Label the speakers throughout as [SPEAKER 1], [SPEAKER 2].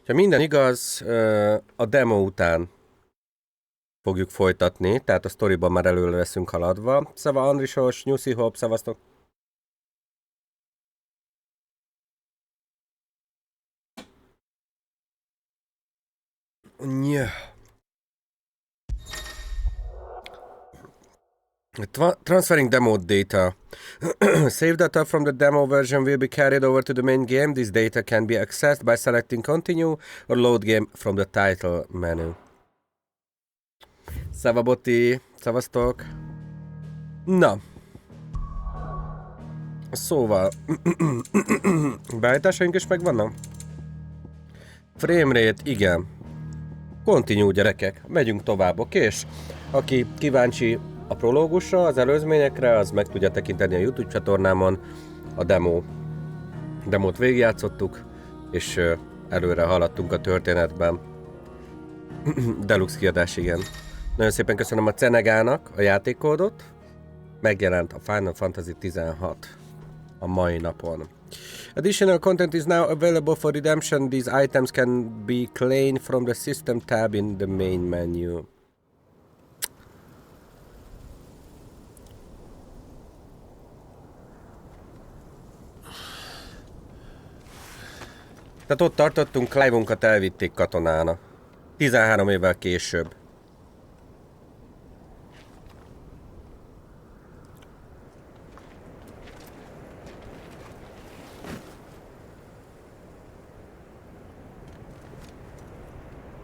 [SPEAKER 1] Ha minden igaz, a demo után fogjuk folytatni, tehát a sztoriban már előre leszünk haladva. Szava Andrisos, Nyuszi Hopp, szavaztok! Yeah. Transferring demo data. Save data from the demo version will be carried over to the main game. This data can be accessed by selecting continue or load game from the title menu. Szavaboti, szavaztok. Na. Szóval. Beállításaink is megvannak? Framerate, igen. Continue, gyerekek. Megyünk tovább, oké? És aki kíváncsi a prológusra, az előzményekre, az meg tudja tekinteni a YouTube csatornámon. A demót végigjátszottuk, és előre haladtunk a történetben. Deluxe kiadás, igen. Nagyon szépen köszönöm a Cenegának a játékkódot. Megjelent a Final Fantasy 16 a mai napon. Additional content is now available for redemption. These items can be claimed from the system tab in the main menu. Tehát ott tartottunk, Clive-unkat elvitték katonának. 13 évvel később.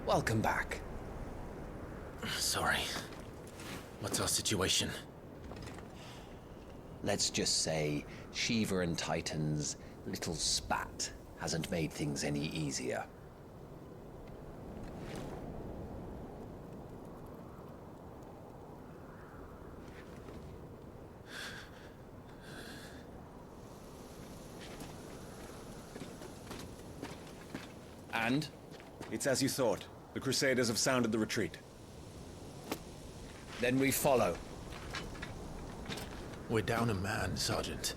[SPEAKER 2] Welcome back. Sorry. What's our situation? Let's just say Shiva and Titan's little spat hasn't made things any easier. And?
[SPEAKER 3] It's as you thought. The Crusaders have sounded the retreat.
[SPEAKER 2] Then we follow.
[SPEAKER 4] We're down a man, Sergeant.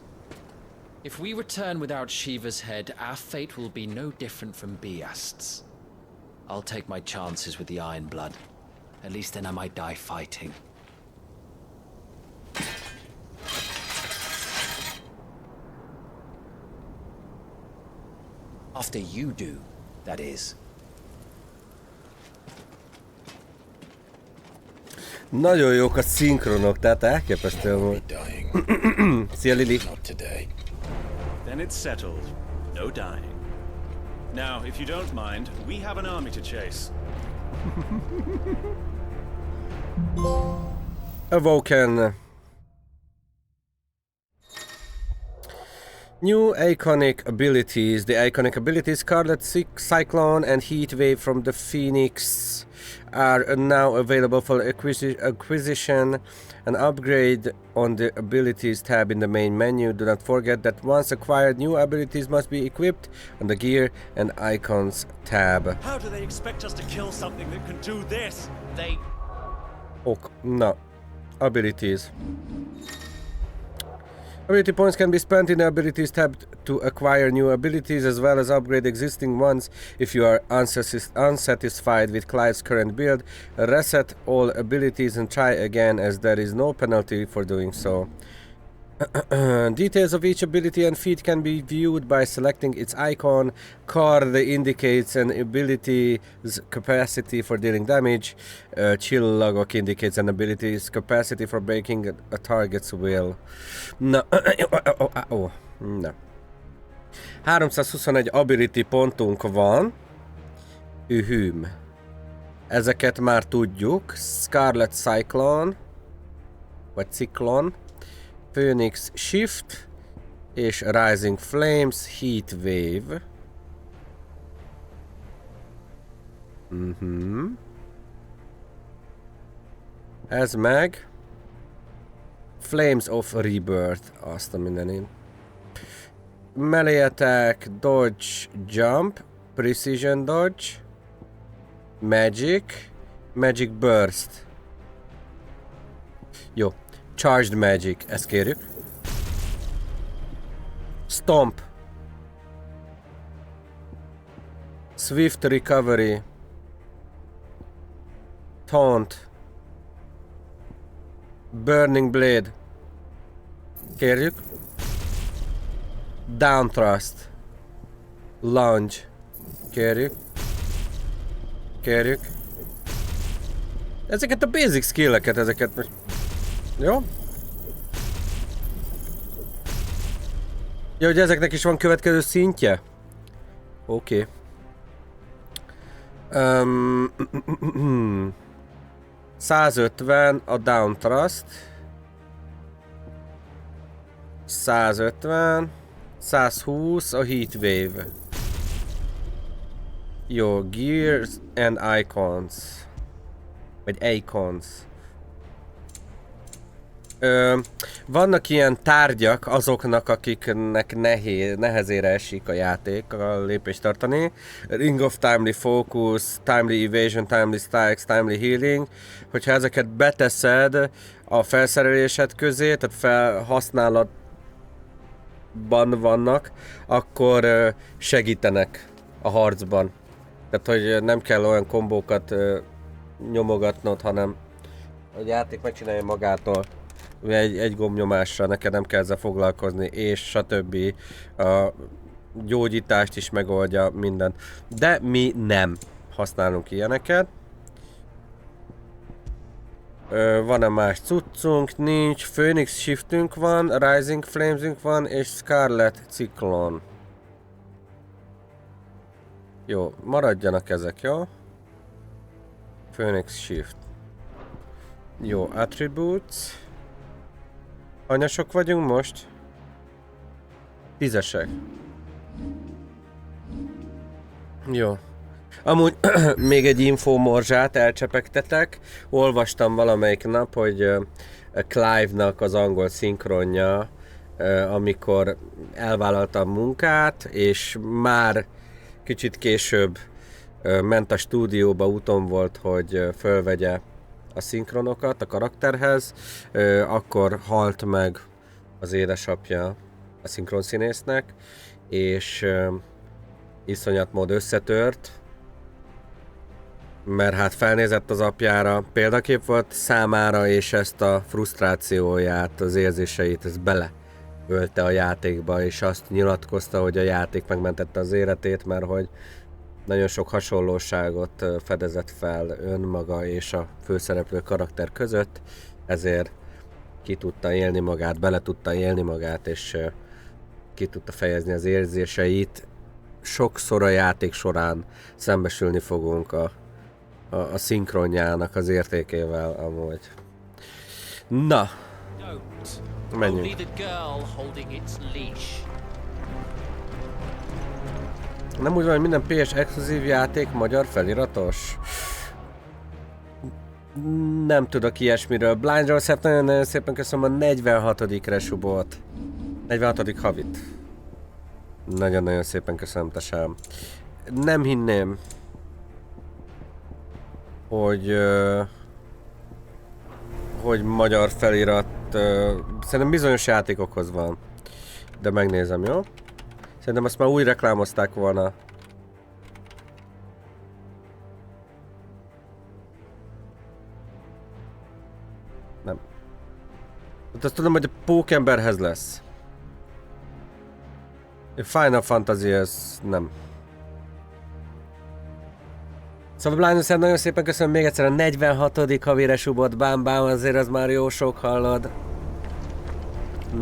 [SPEAKER 5] If we return without Shiva's head, our fate will be no different from Biast's. I'll take my chances with the Iron Blood. At least then I might die fighting.
[SPEAKER 2] After you do, that is.
[SPEAKER 1] Nagyon jók a szinkronok, tehát elképesztő volt. Szia, Lili!
[SPEAKER 3] Then it's settled. No dying. Now, if you don't mind, we have an army to chase.
[SPEAKER 1] Awoken. New iconic abilities. The iconic abilities Scarlet Cyclone and Heat Wave from the Phoenix are now available for acquisition and upgrade on the abilities tab in the main menu. Do not forget that once acquired, new abilities must be equipped on the gear and icons tab.
[SPEAKER 3] How do they expect us to kill something that can do this? They...
[SPEAKER 1] Ok, no. Abilities. Ability points can be spent in the abilities tab to acquire new abilities as well as upgrade existing ones. If you are unsatisfied with Clive's current build, reset all abilities and try again, as there is no penalty for doing so. Details of each ability and feat can be viewed by selecting its icon. Card indicates an ability's capacity for dealing damage. Csillagok indicates an ability's capacity for breaking a target's will. Na, na. 321 ability pontunk van. Ühüm. Ezeket már tudjuk. Scarlet Cyclone, vagy Cyclone, Phoenix Shift és Rising Flames, Heat Wave. Ez meg Flames of Rebirth, azt a mindenén. Melee attack, dodge, jump, precision dodge, magic, magic burst. Jó. Charged Magic, ezt kérjük. Stomp. Swift recovery. Taunt. Burning blade. Kérjük. Down thrust. Lunge. Kérjük. Kérjük. Ezeket a basic skill-eket, ezeket most... Jó? Ja, hogy ezeknek is van következő szintje? Oké. 150 a down thrust. 150. 120 a heat wave. Jó, gears and icons. Vagy icons. Vannak ilyen tárgyak azoknak, akiknek nehezére esik a játék, a lépést tartani. Ring of Timely Focus, Timely Evasion, Timely Strikes, Timely Healing. Hogyha ezeket beteszed a felszerelésed közé, tehát felhasználatban vannak, akkor segítenek a harcban. Tehát, hogy nem kell olyan kombókat nyomogatnod, hanem a játék megcsinálja magától. Egy gombnyomásra, neked nem kell ezzel foglalkozni, és stb. A gyógyítást is megoldja, mindent. De mi nem használunk ilyeneket. Van-e más cuccunk? Nincs. Phoenix Shiftünk van, Rising Flamesünk van, és Scarlet Cyclone. Jó, maradjanak ezek, jó? Phoenix Shift. Jó, Attributes. Hanyasok vagyunk most? 10-esek. Jó. Amúgy még egy infomorzsát elcsepegtetek. Olvastam valamelyik nap, hogy Clive-nak az angol szinkronja, amikor elvállalta a munkát, és már kicsit később ment a stúdióba, úton volt, hogy fölvegye a szinkronokat a karakterhez, akkor halt meg az édesapja a szinkronszínésznek, és iszonyat mód összetört, mert hát felnézett az apjára, példakép volt számára, és ezt a frusztrációját, az érzéseit, ezt beleölte a játékba, és azt nyilatkozta, hogy a játék megmentette az életét, mert hogy nagyon sok hasonlóságot fedezett fel önmaga és a főszereplő karakter között, ezért ki tudta élni magát, bele tudta élni magát, és ki tudta fejezni az érzéseit. Sokszor a játék során szembesülni fogunk a szinkronjának az értékével amúgy. Na, menjünk. Nem úgy van, hogy minden PS exkluzív játék magyar feliratos? Nem tudok ilyesmiről. Blind Joseph, nagyon-nagyon szépen köszönöm a 46. resubot. 46. havit. Nagyon-nagyon szépen köszönöm, tesám. Nem hinném, hogy magyar felirat. Szerintem bizonyos játékokhoz van. De megnézem, jó? Szerintem azt már úgy reklámozták volna. Nem. Hát azt tudom, hogy a Pókemberhez lesz. A Final Fantasy, ez nem. Szóval Blindness, nagyon szépen köszönöm még egyszer a 46. havi resubot, bám, azért az már jó sok, hallod.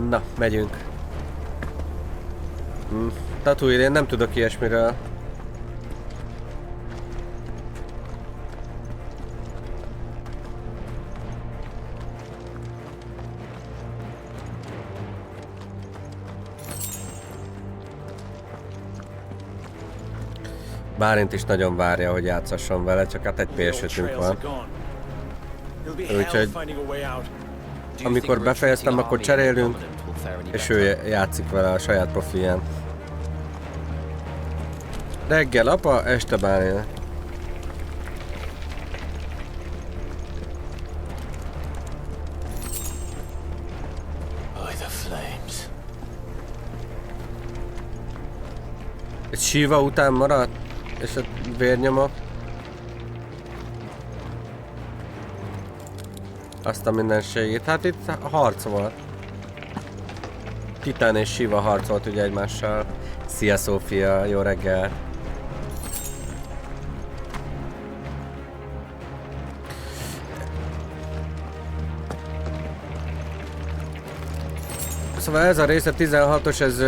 [SPEAKER 1] Na, megyünk. Tatooine, én nem tudok ilyesmiről. Bálint is nagyon várja, hogy játszasson vele, csak hát egy PS5-ünk van. Úgyhogy amikor befejeztem, akkor cserélünk, és ő játszik vele a saját profilján. Reggel apa, este Bálint. Ez Shiva után maradt? És a vérnyoma. Azt a mindenségét. Hát itt harc volt. Titán és Shiva harcolt ugye egymással. Szia Szófia, jó reggel! Szóval ez a rész, a 16-os, ez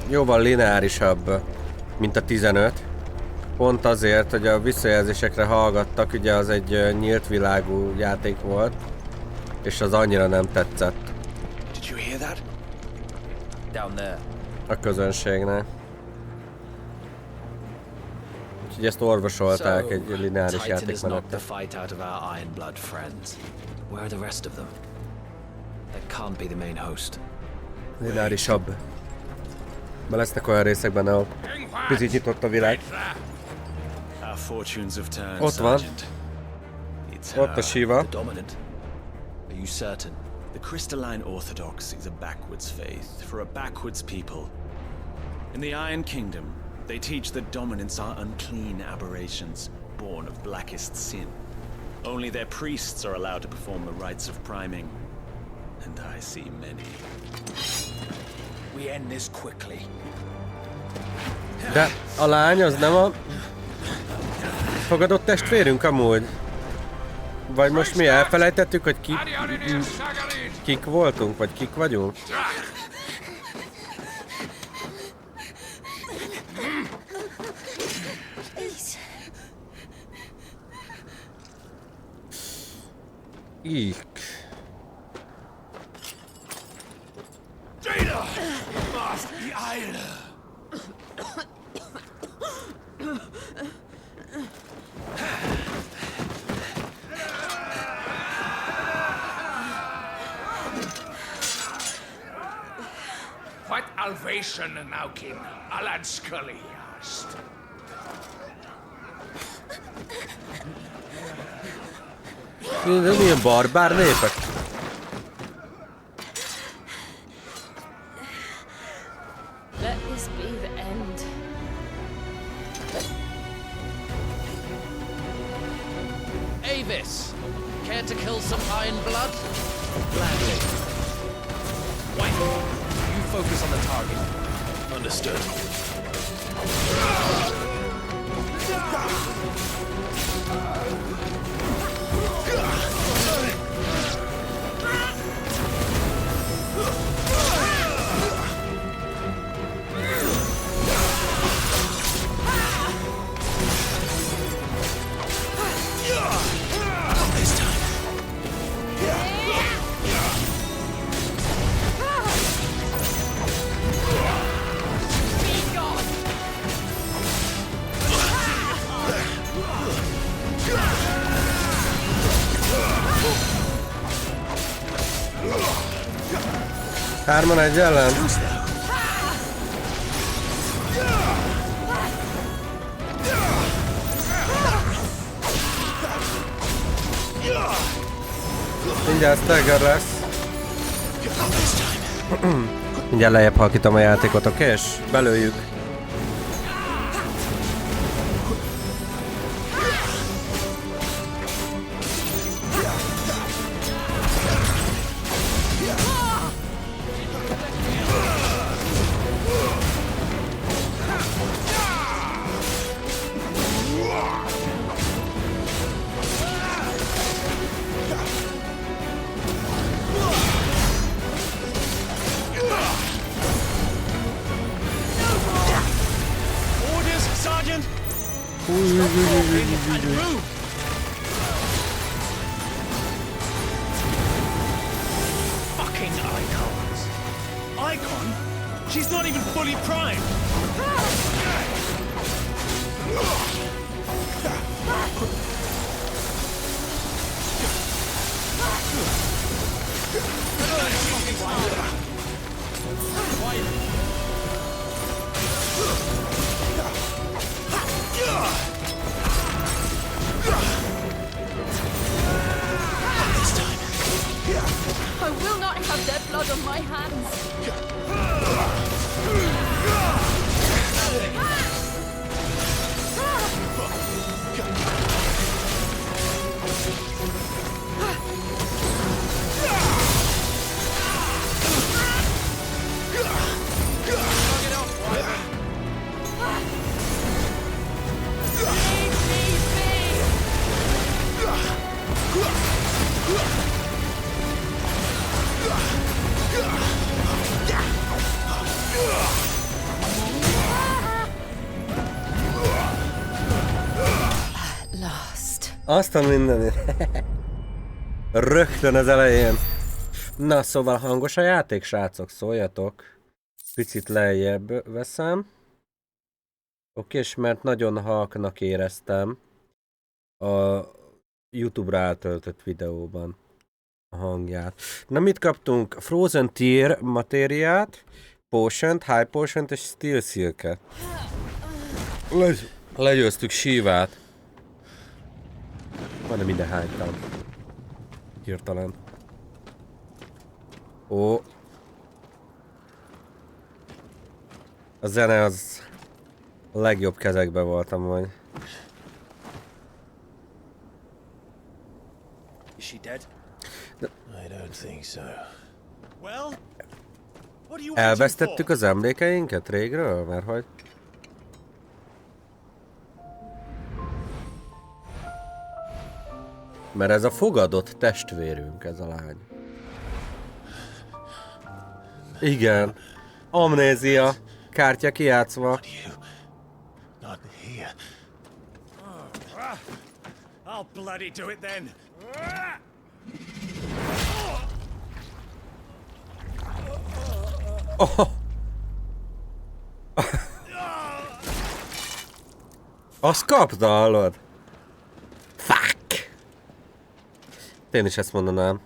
[SPEAKER 1] jóval lineárisabb, mint a 15. Pont azért, hogy a visszajelzésekre hallgattak, ugye az egy nyílt világú játék volt, és az annyira nem tetszett
[SPEAKER 2] Did you hear that?
[SPEAKER 5] Down there.
[SPEAKER 1] a közönségnek. Úgyhogy ezt orvosolták egy lineáris
[SPEAKER 5] Titan has
[SPEAKER 1] játék
[SPEAKER 5] knocked the
[SPEAKER 1] mellett.
[SPEAKER 5] fight out of our Iron Blood friends. Where are the rest of them? That can't be the main host.
[SPEAKER 1] Lineárisabb. Mert lesznek olyan részekben, ahol picit nyitott a világ.
[SPEAKER 3] Our fortunes have turned,
[SPEAKER 1] Ott van.
[SPEAKER 3] Sergeant. It's
[SPEAKER 1] Ott a
[SPEAKER 3] her.
[SPEAKER 1] Shiva.
[SPEAKER 5] The dominant? Are you certain?
[SPEAKER 3] The Crystalline Orthodox is a backwards faith for a backwards people. In the Iron Kingdom, they teach that dominants are unclean aberrations, born of blackest sin. Only their priests are allowed to perform the rites of priming. And I see many.
[SPEAKER 2] We end this quickly.
[SPEAKER 1] De a lány az nem a fogadott testvérünk amúgy? Vagy most mi elfelejtettük, hogy kik voltunk, vagy kik vagyunk? Ík.
[SPEAKER 6] What Alvation Naukin, Alad Scully asked.
[SPEAKER 1] De milyen barbár népek?
[SPEAKER 7] Let this be the end.
[SPEAKER 5] Avis! Care to kill some Iron Blood? Gladly. Wait! You focus on the target.
[SPEAKER 4] Understood.
[SPEAKER 2] This time.
[SPEAKER 1] Hárman egy ellen? Mindjárt stagger lesz. Mindjárt lejjebb halkítom a játékot, oké? És belőjük.
[SPEAKER 3] Orders, Sergeant!
[SPEAKER 6] Fucking icons.
[SPEAKER 3] Icon? She's not even fully primed!
[SPEAKER 7] I will not have their blood on my hands.
[SPEAKER 1] Azt a mindenit. Rögtön az elején. Na, szóval hangos a játék, srácok, szóljatok. Picit lejjebb veszem. Oké, és mert nagyon halknak éreztem a YouTube-ra átöltött videóban a hangját. Na, mit kaptunk? Frozen Tear matériát, Potion-t, High Potion-t és Steel Silk-et. Legyőztük Shivát. Majdnem ide hánytam. Hirtelen. Ó. A zene az a legjobb kezekben voltam majd.
[SPEAKER 3] Is she dead?
[SPEAKER 4] I don't think so.
[SPEAKER 3] Well, what are you
[SPEAKER 1] Elvesztettük az emlékeinket régről? Mert hogy... Mert ez a fogadott testvérünk, ez a lány. Igen. Amnézia. Kártya kijátszva.
[SPEAKER 4] Not here.
[SPEAKER 3] I'll bloody do it then.
[SPEAKER 1] Oh. Azt kapta, hallod? Fuck! Én is ezt mondanám.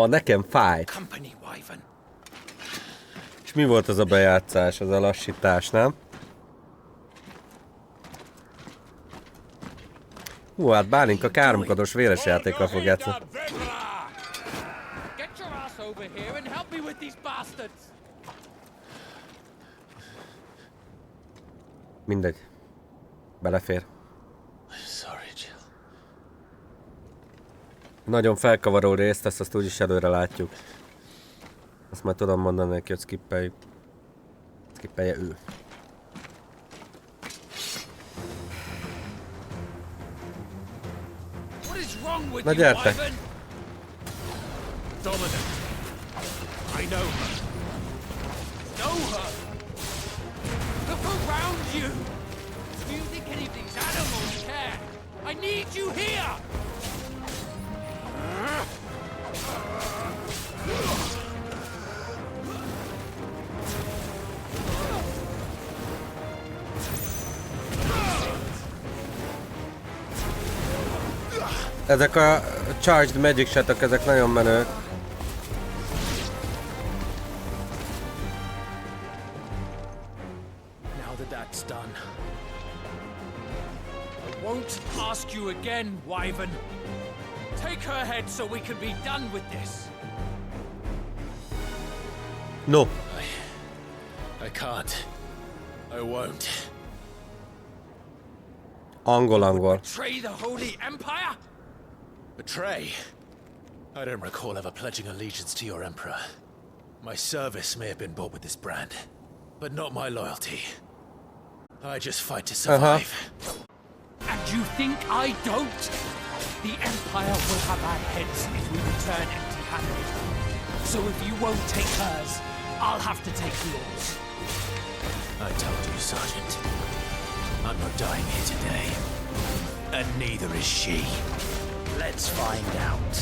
[SPEAKER 1] Nekem fájt.
[SPEAKER 5] Company, Wyvern.
[SPEAKER 1] És mi volt az a bejátszás, az a lassítás, nem? Hú, hát Bálinka káromkodós véres játékkal fog játszani.
[SPEAKER 5] Get your ass over here and help me with these bastards.
[SPEAKER 1] Mindegy. Belefér.
[SPEAKER 4] Sorry, Jill.
[SPEAKER 1] Nagyon felkavaró részt, ezt úgyis előre látjuk. Azt majd tudom mondani neki, hogy skippeljük. Skippelje ő.
[SPEAKER 5] What is wrong with
[SPEAKER 1] Na
[SPEAKER 5] you,
[SPEAKER 1] gyertek!
[SPEAKER 5] Wyvern?
[SPEAKER 3] Dominant. I know her.
[SPEAKER 5] Know her. Look around you. Do you think any of these animals care? I need you here.
[SPEAKER 1] Ezek a Charged Magic Shot-ok, ezek nagyon menők.
[SPEAKER 5] Now that that's done, I won't ask you again, Wyvern. Take her head so we can be done with this.
[SPEAKER 1] No.
[SPEAKER 4] I can't. I won't.
[SPEAKER 1] Angol.
[SPEAKER 5] Betray the Holy Empire?
[SPEAKER 4] Betray? I don't recall ever pledging allegiance to your emperor. My service may have been bought with this brand, but not my loyalty. I just fight to survive.
[SPEAKER 5] And you think I don't? The Empire will have our heads if we return empty-handed. So if you won't take hers, I'll have to take yours.
[SPEAKER 4] I told you, Sergeant. I'm not dying here today. And neither is she.
[SPEAKER 5] Let's find out.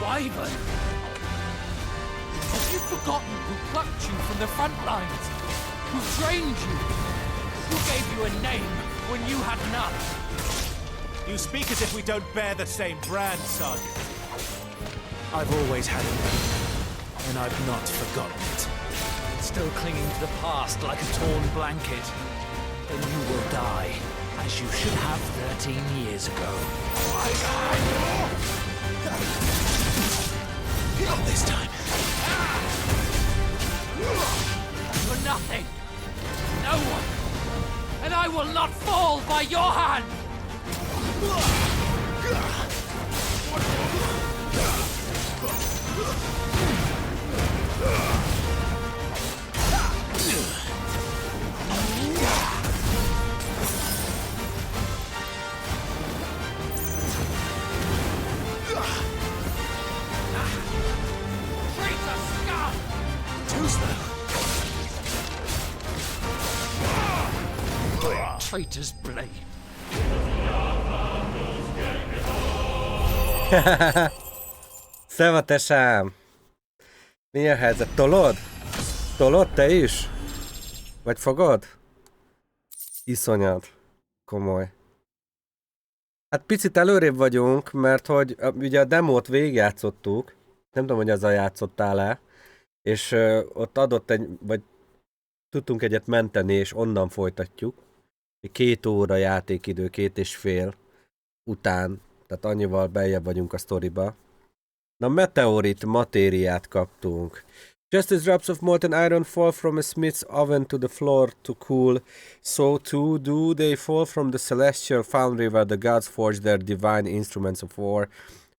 [SPEAKER 5] Wyvern! Have you forgotten who plucked you from the front lines? Who trained you? Who gave you a name when you had none?
[SPEAKER 3] You speak as if we don't bear the same brand, Sergeant. I've always had a name, and I've not forgotten it.
[SPEAKER 5] Still clinging to the past like a torn blanket. Then you will die, as you should have 13 years ago.
[SPEAKER 4] Not this time.
[SPEAKER 5] For nothing! No one! And I will not fall by your hand! Traitor scum!
[SPEAKER 4] Too slow.
[SPEAKER 5] Traitor's blade.
[SPEAKER 1] Szeva, tesám! Mi a helyzet? Tolod? Tolod te is? Vagy fogod? Iszonyat. Komoly. Hát picit előrébb vagyunk, mert hogy ugye a demót végigjátszottuk. Nem tudom, hogy azzal játszottál-e. És ott adott vagy tudtunk egyet menteni, és onnan folytatjuk. 2 óra játékidő, 2,5 után. Tehát annyival beljebb vagyunk a sztoriba. Na, meteorit matériát kaptunk. Just as drops of molten iron fall from a smith's oven to the floor to cool, so too do they fall from the celestial foundry where the gods forge their divine instruments of war,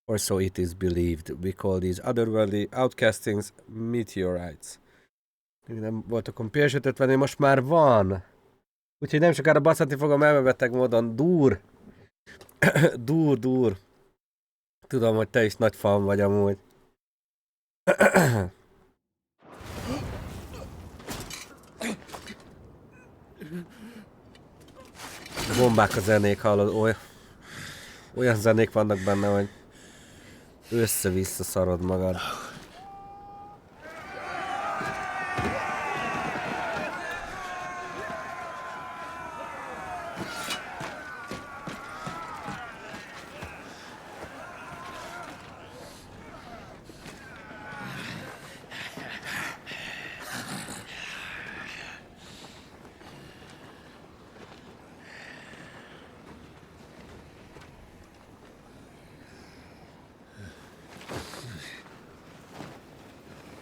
[SPEAKER 1] or so it is believed. We call these otherworldly outcastings meteorites. Nem voltakon PS5 venni, most már van. Úgyhogy nem sokára baszhatni fogom elmebeteg módon. Dur! Dur. Tudom, hogy te is nagy fan vagy amúgy. Bombák a zenék, hallod? Olyan zenék vannak benne, hogy össze-vissza szarod magad.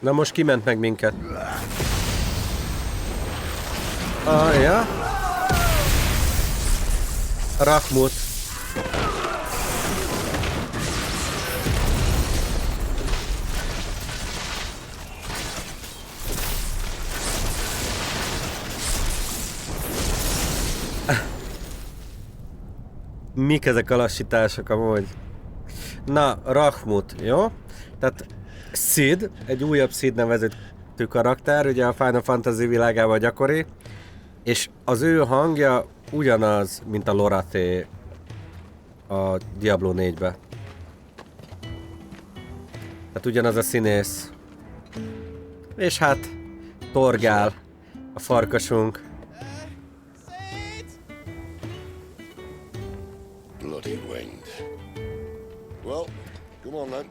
[SPEAKER 1] Na most kiment meg minket. Ja. Rahmut. Mik ezek a lassítások amúgy? Na, Rahmut, jó? Tehát Sid, egy újabb Sid nevezetű karakter, ugye a Final Fantasy világában gyakori, és az ő hangja ugyanaz, mint a Loraté a Diablo 4-be. Tehát ugyanaz a színész. És hát torgál a farkasunk.
[SPEAKER 8] Bloody wind. Well, come on then.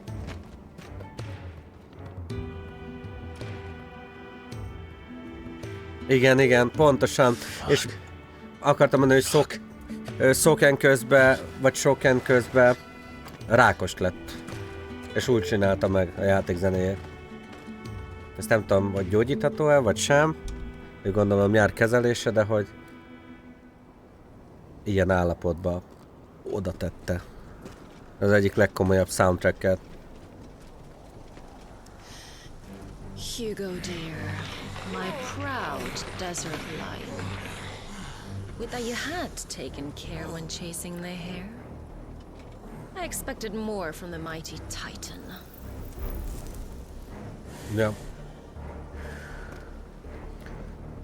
[SPEAKER 1] Igen, pontosan. És akartam mondani, hogy Szoken közben, vagy Soken közben rákos lett. És úgy csinálta meg a játék zenéjét. Ezt nem tudom, hogy gyógyítható-e, vagy sem. Úgy gondolom jár kezelése, de hogy ilyen állapotban oda tette. Az egyik legkomolyabb soundtracket.
[SPEAKER 7] Hugo dear, my proud desert lion. Would that you had taken care when chasing the hare? I expected more from the mighty Titan.
[SPEAKER 1] Ja.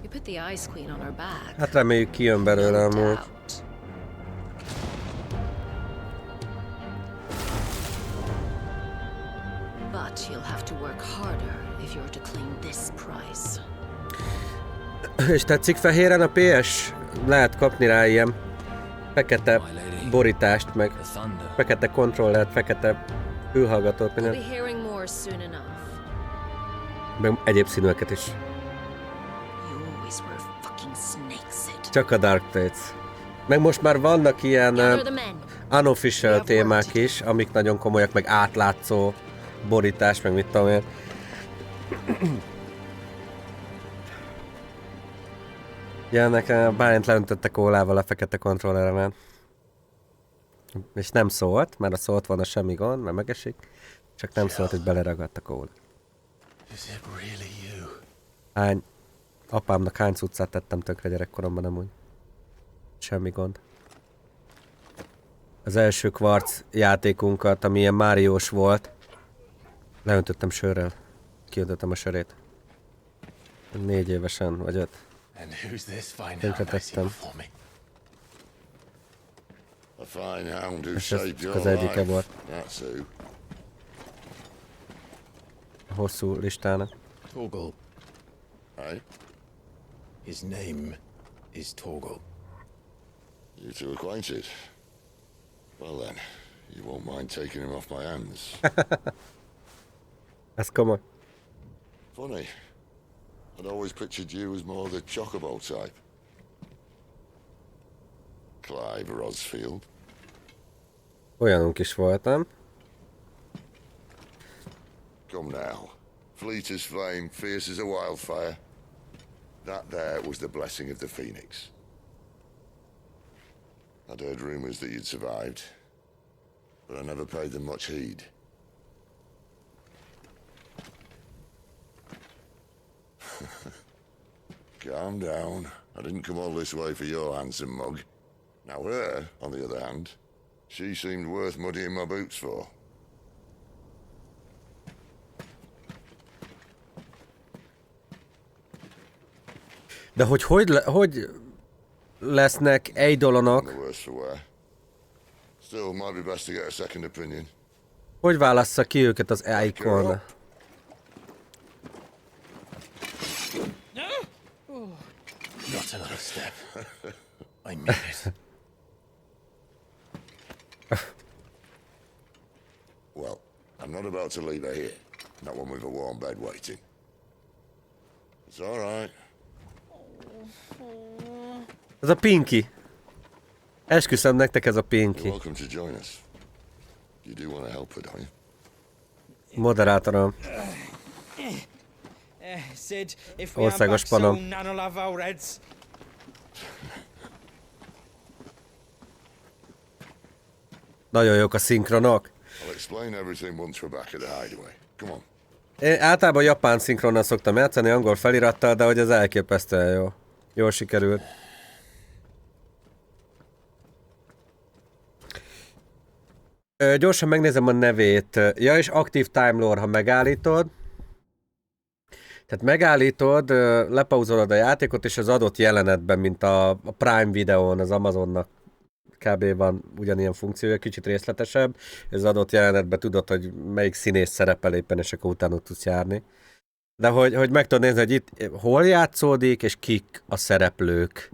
[SPEAKER 7] We put the Ice Queen on our back.
[SPEAKER 1] Hát reméljük kijön belőle amúgy.
[SPEAKER 7] But you'll have to work harder if you're to claim this prize.
[SPEAKER 1] És tetszik fehéren a PS? Lehet kapni rá ilyen fekete borítást, meg fekete kontrollert, fekete fülhallgatót,
[SPEAKER 7] We'll
[SPEAKER 1] minden.
[SPEAKER 7] be hearing more soon enough.
[SPEAKER 1] Meg egyéb színűeket is.
[SPEAKER 7] You always were fucking
[SPEAKER 1] Csak a Dark Trades. Meg most már vannak ilyen unofficial témák is, amik nagyon komolyak, meg átlátszó borítás, meg mit tudom én. Ja, nekem Bálint leöntötte kólával a fekete kontrolleremen. És nem szólt, mert a szólt volna semmi gond, mert megesik. Csak nem szólt, hogy beleragadt a kóla. Apámnak hány cuccát tettem tökre gyerekkoromban amúgy. Semmi gond. Az első kvarc játékunkat, ami ilyen Máriós volt, leöntöttem sörrel. Kiöntöttem a sörét. 4 évesen, vagy 5. Tönkretettem. És ez csak az egyike volt. A hosszú listának.
[SPEAKER 4] Torgal. Hey? His name is Torgal.
[SPEAKER 8] You two acquainted? Well then, you won't mind taking him off my hands.
[SPEAKER 1] Ez komoly.
[SPEAKER 8] Funny. I'd always pictured you as more the chocobo type. Clive Rosfield.
[SPEAKER 1] Olyanunk is voltam.
[SPEAKER 8] Come now. Fleet as flame, fierce as a wildfire. That there was the blessing of the Phoenix. I'd heard rumors that you'd survived, but I never paid them much heed. Calm down. I didn't come all this way for your handsome mug. Now her, on the other hand, she seemed worth muddying my boots for.
[SPEAKER 1] De hogy lesznek eidolonok?
[SPEAKER 8] Still, might be best to get a second opinion.
[SPEAKER 1] Hogy válassza ki őket az Icon?
[SPEAKER 4] Not another step. I mean it.
[SPEAKER 8] Well, I'm not about to leave her here. Not one with a warm bed waiting. It's all right.
[SPEAKER 1] Ez a Pinky. Esküszöm nektek, ez a Pinky.
[SPEAKER 8] You're welcome to join us. You do want to help her, don't you?
[SPEAKER 1] Moderátorom.
[SPEAKER 9] Sid, if we are
[SPEAKER 1] Országos
[SPEAKER 9] back
[SPEAKER 1] panom.
[SPEAKER 9] soon, Nan'll have our heads.
[SPEAKER 1] Nagyon jók a szinkronok.
[SPEAKER 8] I'll explain everything once we're back at the hideaway. Come on.
[SPEAKER 1] Én általában japán szinkronnal szoktam játszani, angol felirattal, de hogy ez elképesztően jó. Jól sikerült. Gyorsan megnézem a nevét. Ja, és aktív time lore, ha megállítod. Tehát megállítod, lepauzolod a játékot, és az adott jelenetben, mint a Prime videón, az Amazonnak kb. Van ugyanilyen funkciója, kicsit részletesebb. Ez az adott jelenetben tudod, hogy melyik színész szerepel éppen, és akkor utána tudsz járni. De hogy meg tudod nézni, hogy itt hol játszódik, és kik a szereplők.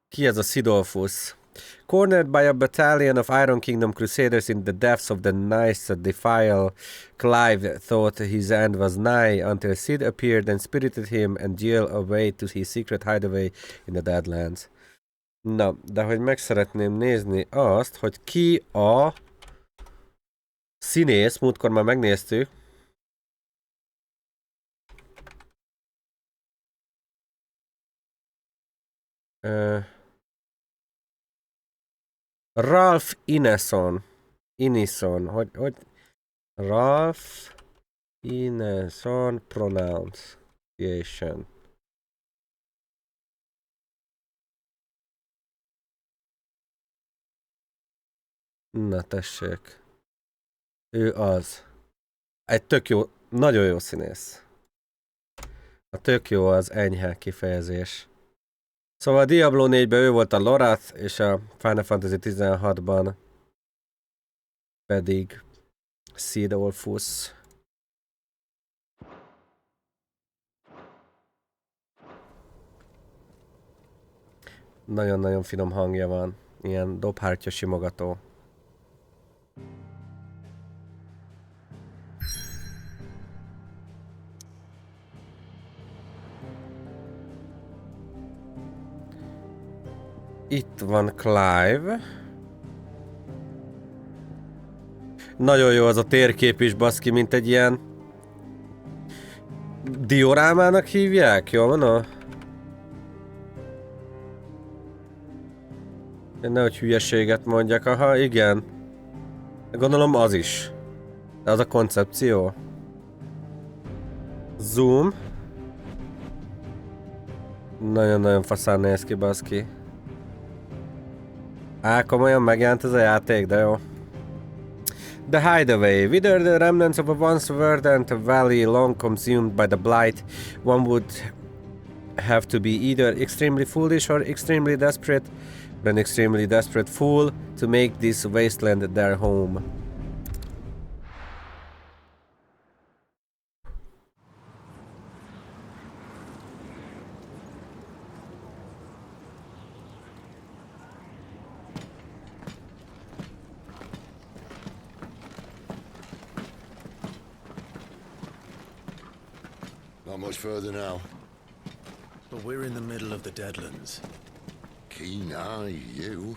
[SPEAKER 1] Ki ez a Sidolfus? Cornered by a battalion of Iron Kingdom Crusaders in the depths of the Nysa defile, Clive thought his end was nigh until Sid appeared and spirited him and Jill away to his secret hideaway in the Deadlands. Na, de hogy meg szeretném nézni azt, hogy ki a színész, múltkor már megnéztük. Ralph Ineson, hogy Ralph Ineson pronunciation. Na tessék. Ő az. Egy tök jó, nagyon jó színész. A tök jó az enyhe kifejezés. Szóval a Diablo 4-ben ő volt a Lorath, és a Final Fantasy 16-ban pedig Sidolfus. Nagyon-nagyon finom hangja van. Ilyen dobhártya simogató. Itt van Clive. Nagyon jó az a térkép is, baszki, mint egy ilyen... diorámának hívják? Jól van? Nehogy hülyeséget mondjak. Aha, igen. Gondolom az is. De az a koncepció. Zoom. Nagyon-nagyon faszán néz ki, baszki. Komolyan megjelent ez a játék, de jó. The Hideaway. Wither the remnants of a once verdant valley long consumed by the blight, one would have to be either extremely foolish or extremely desperate, but an extremely desperate fool to make this wasteland their home.
[SPEAKER 8] Not much further now.
[SPEAKER 4] But we're in the middle of the Deadlands.
[SPEAKER 8] Keen eye, you.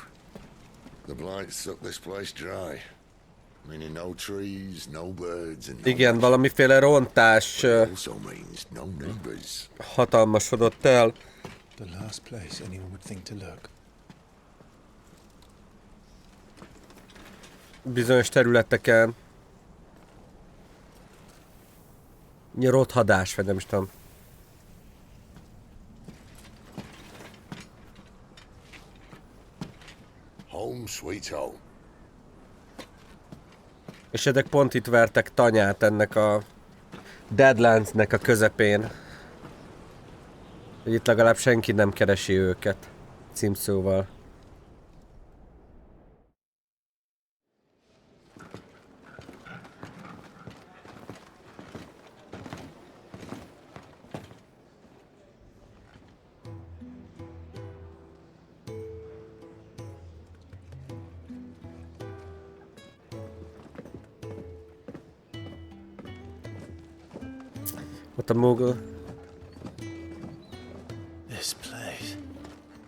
[SPEAKER 8] The blight sucked this place dry. Meaning no trees, no birds, and no
[SPEAKER 1] Igen, valamiféle rontás
[SPEAKER 8] also means no neighbors.
[SPEAKER 1] hatalmasodott el.
[SPEAKER 4] The last place anyone would think to look.
[SPEAKER 1] Bizonyos területeken. Rothadás, vagy nem is tudom.
[SPEAKER 8] Home sweet home.
[SPEAKER 1] És ezek pont itt vertek tanyát ennek a Deadlandsnek a közepén. Hogy itt legalább senki nem keresi őket címszóval. Ott a Moogle.
[SPEAKER 4] This place.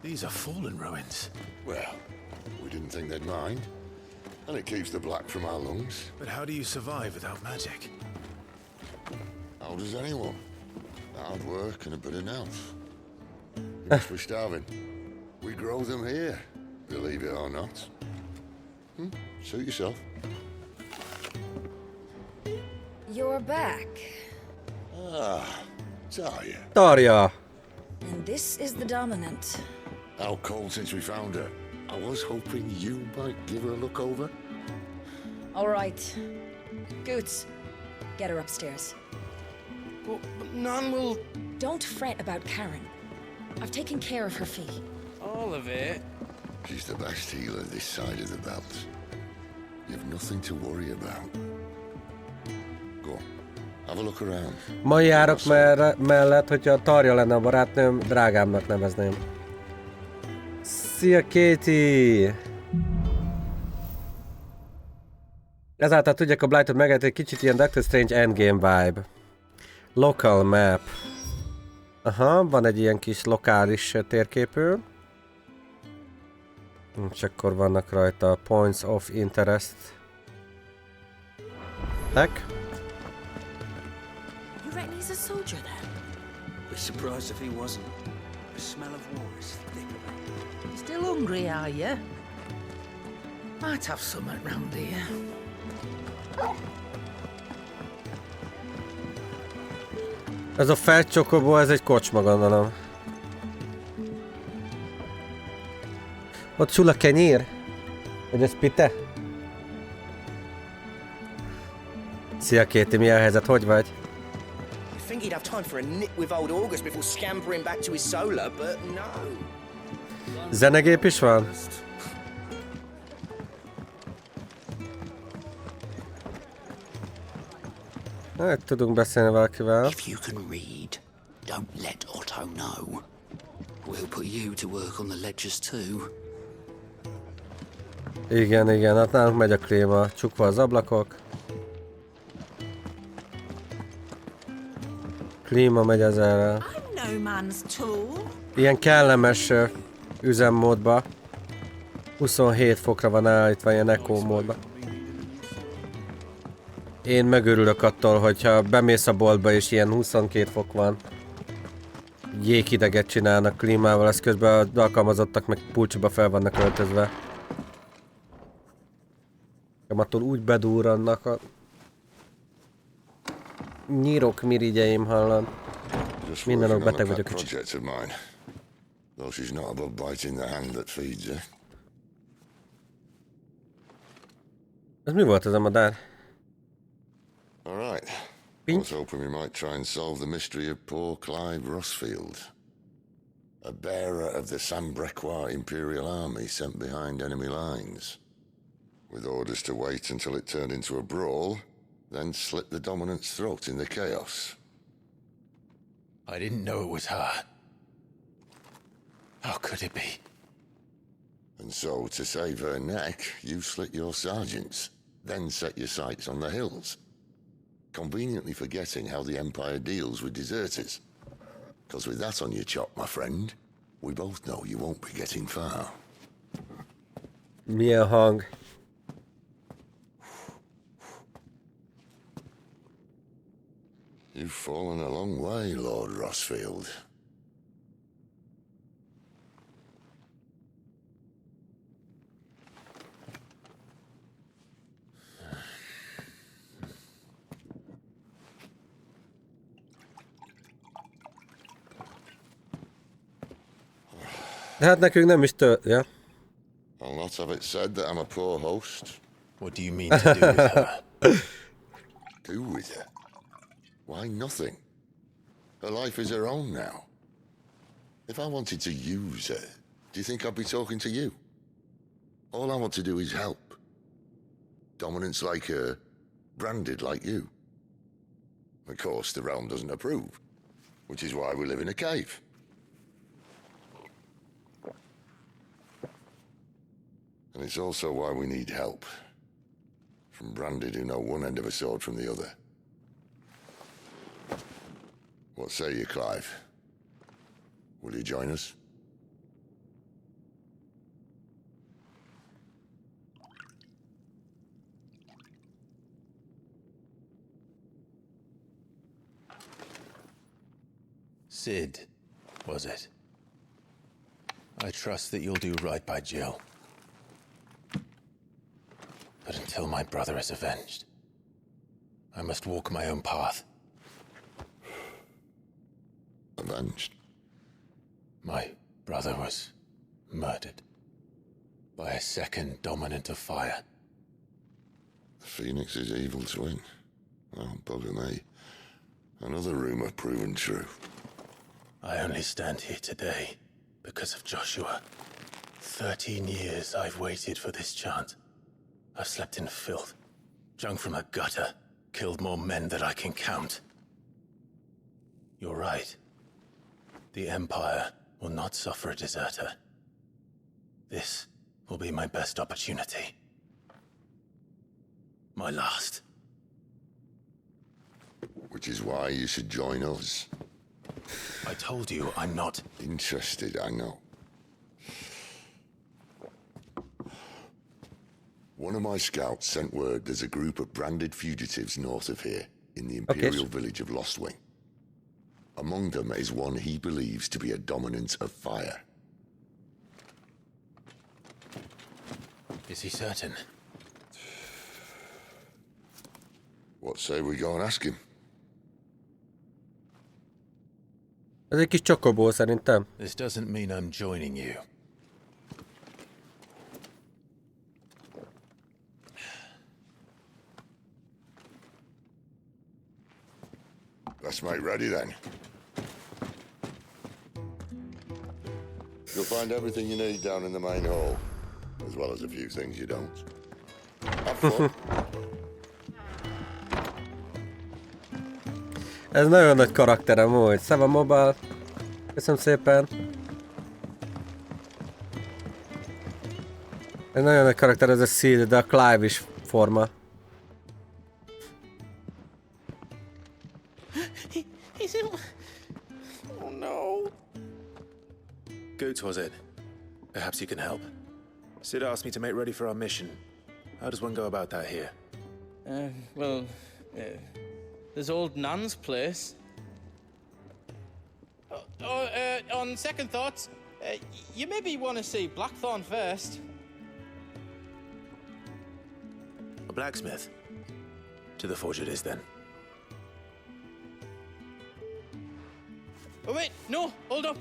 [SPEAKER 4] These are fallen ruins.
[SPEAKER 8] Well, we didn't think they'd mind. And it keeps the black from our lungs.
[SPEAKER 4] But how do you survive without magic?
[SPEAKER 8] How does anyone? Hard work and a bit of nerve. You must be starving. We grow them here, believe it or not. Suit yourself.
[SPEAKER 10] You're back.
[SPEAKER 8] Tarja.
[SPEAKER 1] Tarja!
[SPEAKER 10] And this is the dominant.
[SPEAKER 8] How cold since we found her. I was hoping you might give her a look over.
[SPEAKER 10] All right. Goots, get her upstairs.
[SPEAKER 9] Well, none will...
[SPEAKER 10] Don't fret about Karen. I've taken care of her fee.
[SPEAKER 9] All of it?
[SPEAKER 8] She's the best healer this side of the belt. You've nothing to worry about. Go on. Have a look around.
[SPEAKER 1] Ma járok mellett, hogyha a Tarja lenne a barátnőm, drágámnak nevezném. Szia, Katie! Ezáltal tudják a Blightot megjelent egy kicsit ilyen Doctor Strange Endgame vibe. Local map. Aha, van egy ilyen kis lokális térképő. És akkor vannak rajta Points of Interest. Tak?
[SPEAKER 10] You reckon he's a soldier then?
[SPEAKER 11] Be surprised if he wasn't. The smell of war is thick about him.
[SPEAKER 12] Still hungry, are you? Might have something round here.
[SPEAKER 1] Ez a felt csokobó, ez egy kocsma, gondolom. Ott sul a kenyér? Vagy ez pite? Szia, Katie, mi a helyzet? Hogy vagy?
[SPEAKER 11] You think he'd have time for a nip with old August before scampering back to his solar, but no.
[SPEAKER 1] Zenegép is van? Hát tudunk beszélni valakivel.
[SPEAKER 11] If you can read, don't let Otto know. We'll put you to work on the ledgers too.
[SPEAKER 1] Igen, igen, hát nálunk megy a klíma. Csukva az ablakok. Klíma megy ezerrel. Ilyen kellemes üzemmódba. 27 fokra van állítva ilyen eco módba. Én megörülök attól, hogyha bemész a boltba és ilyen 22 fok van. Jéghideget csinálnak klímával, ez közben az alkalmazottak meg pulcsiba fel vannak öltözve. Attól úgy bedúrannak a nyírok mirigyeim, hallod. Minden nap beteg vagyok kicsit. Ez mi volt ez a madár?
[SPEAKER 8] All right. I was hoping we might try and solve the mystery of poor Clive Rossfield, a bearer of the Sambrequois Imperial Army sent behind enemy lines, with orders to wait until it turned into a brawl, then slit the dominant's throat in the chaos.
[SPEAKER 4] I didn't know it was her. How could it be?
[SPEAKER 8] And so, to save her neck, you slit your sergeants, then set your sights on the hills, conveniently forgetting how the Empire deals with deserters. Because with that on your chop, my friend, we both know you won't be getting far.
[SPEAKER 1] Milyen hang?
[SPEAKER 8] You've fallen a long way, Lord Rossfield.
[SPEAKER 1] De hát nekünk nem is ja.
[SPEAKER 8] I'll not have it said that I'm a poor host.
[SPEAKER 4] What do you mean to do with her?
[SPEAKER 8] Do with her? Why, nothing. Her life is her own now. If I wanted to use her, do you think I'd be talking to you? All I want to do is help. Dominants like her, branded like you. Of course, the realm doesn't approve, which is why we live in a cave. And it's also why we need help. From branded who know one end of a sword from the other. What say you, Clive? Will you join us?
[SPEAKER 4] Sid, was it? I trust that you'll do right by Jill. But until my brother is avenged, I must walk my own path.
[SPEAKER 8] Avenged?
[SPEAKER 4] My brother was murdered by a second dominant of fire.
[SPEAKER 8] The Phoenix's evil twin. Oh, bugger me. Another rumor proven true.
[SPEAKER 4] I only stand here today because of Joshua. 13 years I've waited for this chance. I've slept in filth, drunk from a gutter, killed more men than I can count. You're right. The Empire will not suffer a deserter. This will be my best opportunity. My last.
[SPEAKER 8] Which is why you should join us.
[SPEAKER 4] I told you I'm not
[SPEAKER 8] interested, I know. One of my scouts sent word there's a group of branded fugitives north of here, in the Imperial village of Lostwing. Among them is one he believes to be a dominant of fire.
[SPEAKER 4] Is he certain?
[SPEAKER 8] What say we go and ask him?
[SPEAKER 1] Ez egy kis csokobó szerintem.
[SPEAKER 4] This doesn't mean I'm joining you.
[SPEAKER 8] Let's make ready then. You'll find everything you need down in the main hall, as well as a few things you don't. Have fun.
[SPEAKER 1] Ez nagyon nagy karakterem volt. Szeva Mobile. Köszönöm szépen. Ez nagyon nagy karakter, ez a Sid, de a Clive is forma.
[SPEAKER 9] He's in... Oh no.
[SPEAKER 4] Goots, was it? Perhaps you can help. Sid asked me to make ready for our mission. How does one go about that here?
[SPEAKER 9] Well, there's old Nan's place. On second thoughts, you maybe want to see Blackthorn first.
[SPEAKER 4] A blacksmith? To the forge it is, then.
[SPEAKER 9] Oh wait, no, hold up.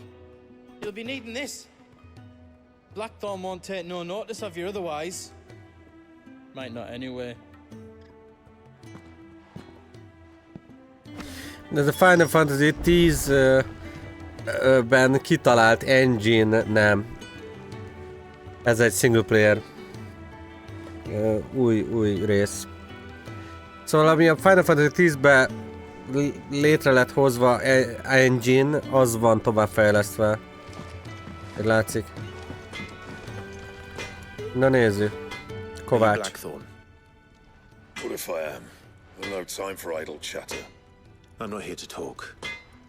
[SPEAKER 9] You'll be needing this. Blackthorn won't take no notice of you otherwise. Might not anyway.
[SPEAKER 1] Ez a Final Fantasy 10-ben kitalált engine nem. Ez egy single player új rész. Szóval ami a Final Fantasy 10-ben létre lett hozva engine, az van továbbfejlesztve. Látszik. Na nézzük. Kovács.
[SPEAKER 8] What if I am? No time for idle chatter.
[SPEAKER 4] I'm not here to talk.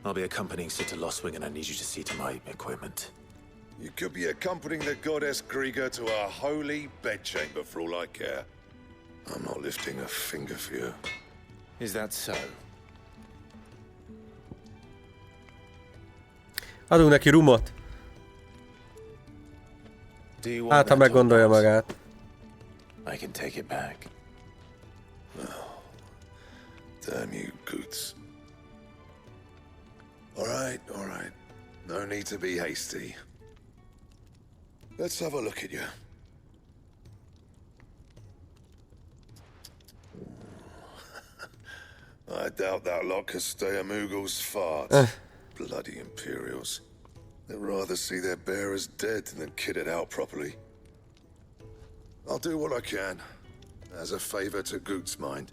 [SPEAKER 4] I'll be accompanying Sid to Lostwing, and I need you to see to my equipment.
[SPEAKER 8] You could be accompanying the goddess Krieger to our holy bedchamber for all I care. I'm not lifting a finger for you.
[SPEAKER 4] Is that so?
[SPEAKER 1] Adunk neki rumot. Hát, ha meggondolja magát.
[SPEAKER 4] I can take it back.
[SPEAKER 8] Oh, damn you, Goots. All right. No need to be hasty. Let's have a look at you. I doubt that lot could stay a Moogle's fart. Bloody Imperials. They'd rather see their bearers dead than kit it out properly. I'll do what I can, as a favor to Goot's mind.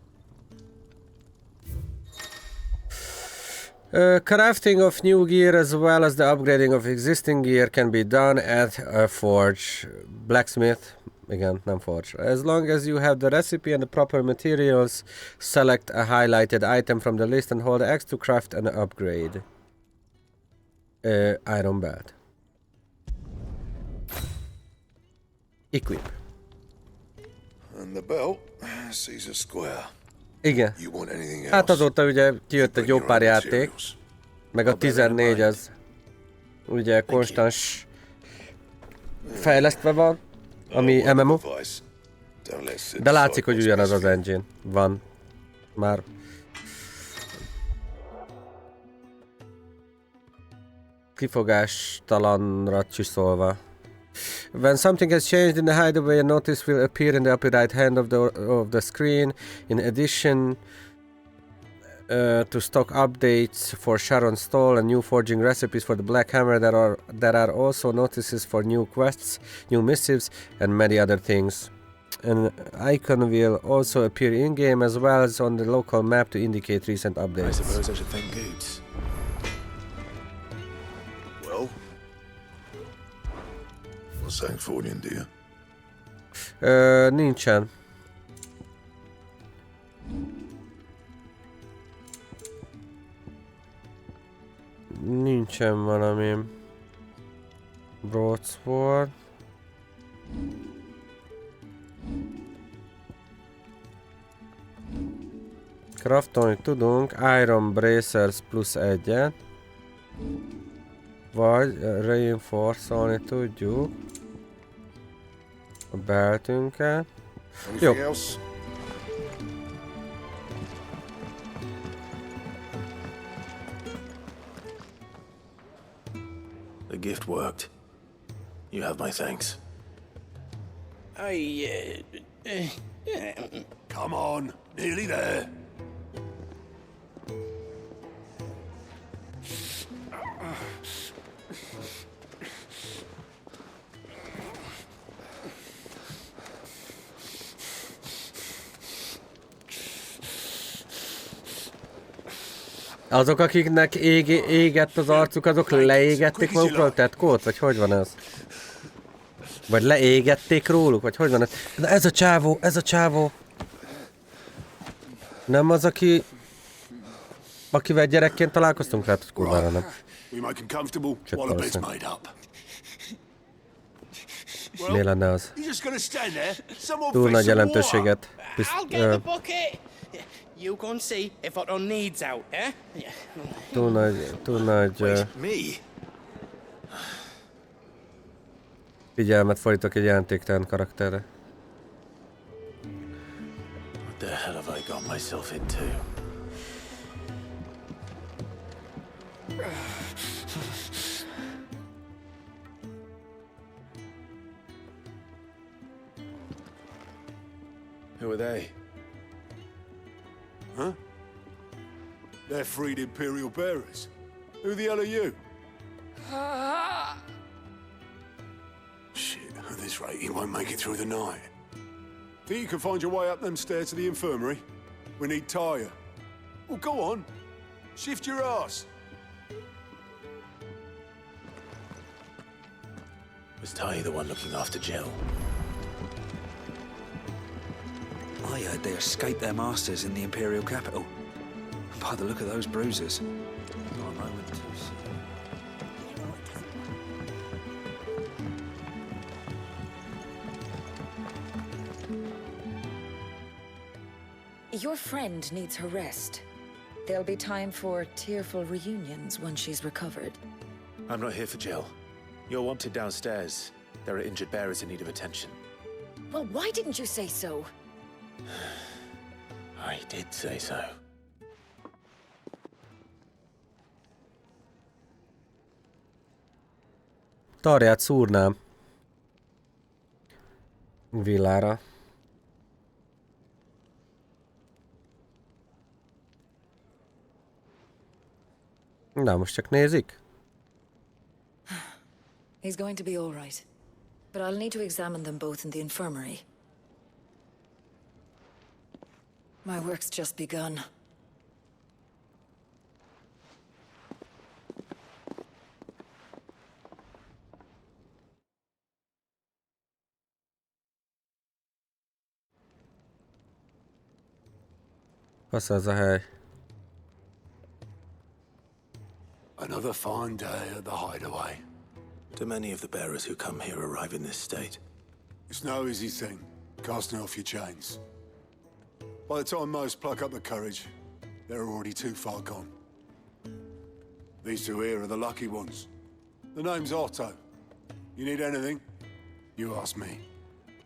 [SPEAKER 1] Crafting of new gear as well as the upgrading of existing gear can be done at a forge. Blacksmith. Igen, nem forge. As long as you have the recipe and the proper materials, select a highlighted item from the list and hold X to craft an upgrade. Iron belt. Equip.
[SPEAKER 8] And the belt sees a square.
[SPEAKER 1] Igen.
[SPEAKER 8] You want anything else?
[SPEAKER 1] Hát azóta ugye kijött egy jó pár játék, meg a 14 az ugye konstans fejlesztve van, ami MMO. De látszik, hogy ugyanaz az engine van már. Kifogástalanra csiszolva. When something has changed in the hideaway, a notice will appear in the upper right hand of the screen. In addition to stock updates for Sharon's Stall and new forging recipes for the Black Hammer, there are also notices for new quests, new missives, and many other things. An icon will also appear in-game as well as on the local map to indicate recent updates.
[SPEAKER 4] I suppose I should thank Goots.
[SPEAKER 8] Well, what's that for you, dear?
[SPEAKER 1] Nincsen. Nincsen valami. Broadsword. Craftolni tudunk Iron Bracers plusz 1-et. Vagy reinforce-olni tudjuk a beltünket. Jó.
[SPEAKER 4] The gift worked. You have my thanks.
[SPEAKER 8] Come on, nearly there.
[SPEAKER 1] Azok, akiknek égett az arcuk, azok leégették magukról tetkót? Vagy hogy van ez? Vagy leégették róluk? Vagy hogy van ez? Na ez a csávó! Nem az, akivel gyerekként találkoztunk? Hát, kurvára nem.
[SPEAKER 8] We make him comfortable while the bed's made up.
[SPEAKER 1] Mi lenne az?
[SPEAKER 4] You just gonna stand there? Someone
[SPEAKER 1] Túl
[SPEAKER 4] fetch
[SPEAKER 1] nagy
[SPEAKER 4] some
[SPEAKER 1] jelentőséget.
[SPEAKER 9] I'll get the bucket. You go and see if Otto needs out, eh?
[SPEAKER 1] Túl nagy
[SPEAKER 4] Me?
[SPEAKER 1] figyelmet fordítok egy jelentéktelen karakterre.
[SPEAKER 4] What the hell have I got myself into? Who are they? Huh? They're freed Imperial bearers. Who the hell are you? Shit, at this rate, he won't make it through the night. Think you can find your way up them stairs to the infirmary? We need Tyre. Well, go on. Shift your ass. Was Tyre the one looking after Jill?
[SPEAKER 11] I heard they escaped their masters in the Imperial capital. By the look of those bruises. Not a moment too soon.
[SPEAKER 10] Your friend needs her rest. There'll be time for tearful reunions once she's recovered.
[SPEAKER 4] I'm not here for Jill. You're wanted downstairs. There are injured bearers in need of attention.
[SPEAKER 10] Well, why didn't you say so?
[SPEAKER 4] I did say so.
[SPEAKER 1] Tarját szúrnám. Villára. Na, most csak nézik?
[SPEAKER 10] He's going to be all right. But I'll need to examine them both in the infirmary. My work's just begun.
[SPEAKER 1] Fasz az a hely.
[SPEAKER 4] Another fine day at the hideaway. Do many of the bearers who come here arrive in this state? It's no easy thing, casting off your chains. By the time most pluck up the courage, they're already too far gone. These two here are the lucky ones. The name's Otto. You need anything? You ask me.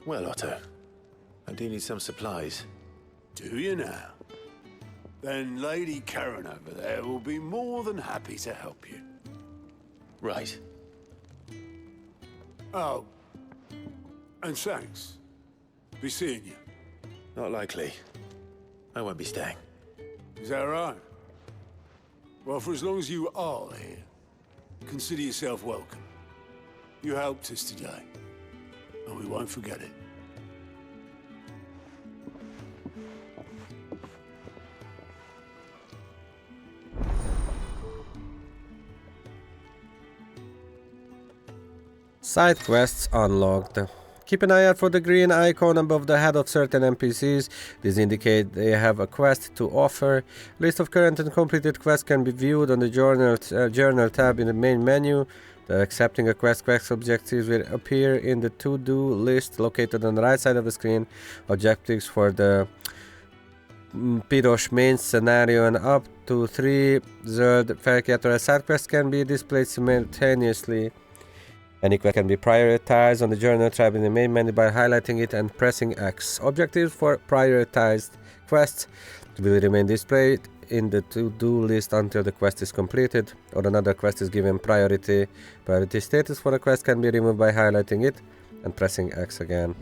[SPEAKER 4] Well, Otto, I do need some supplies. Do you now? Then Lady Karen over there will be more than happy to help you. Right. Oh. And thanks. Be seeing you. Not likely. I won't be staying. Is that right? Well, for as long as you are here, consider yourself welcome. You helped us today, and we won't forget it.
[SPEAKER 1] Side quests unlocked. Keep an eye out for the green icon above the head of certain NPCs. These indicate they have a quest to offer. List of current and completed quests can be viewed on the journal tab in the main menu. Accepting a quest objectives will appear in the to-do list located on the right side of the screen. Objectives for the piros main scenario and up to 3 zöld felkiáltóra side quests can be displayed simultaneously. Any quest can be prioritized on the journal tab in the main menu by highlighting it and pressing X. Objectives for prioritized quests will remain displayed in the to-do list until the quest is completed or another quest is given priority. Priority status for a quest can be removed by highlighting it and pressing X again.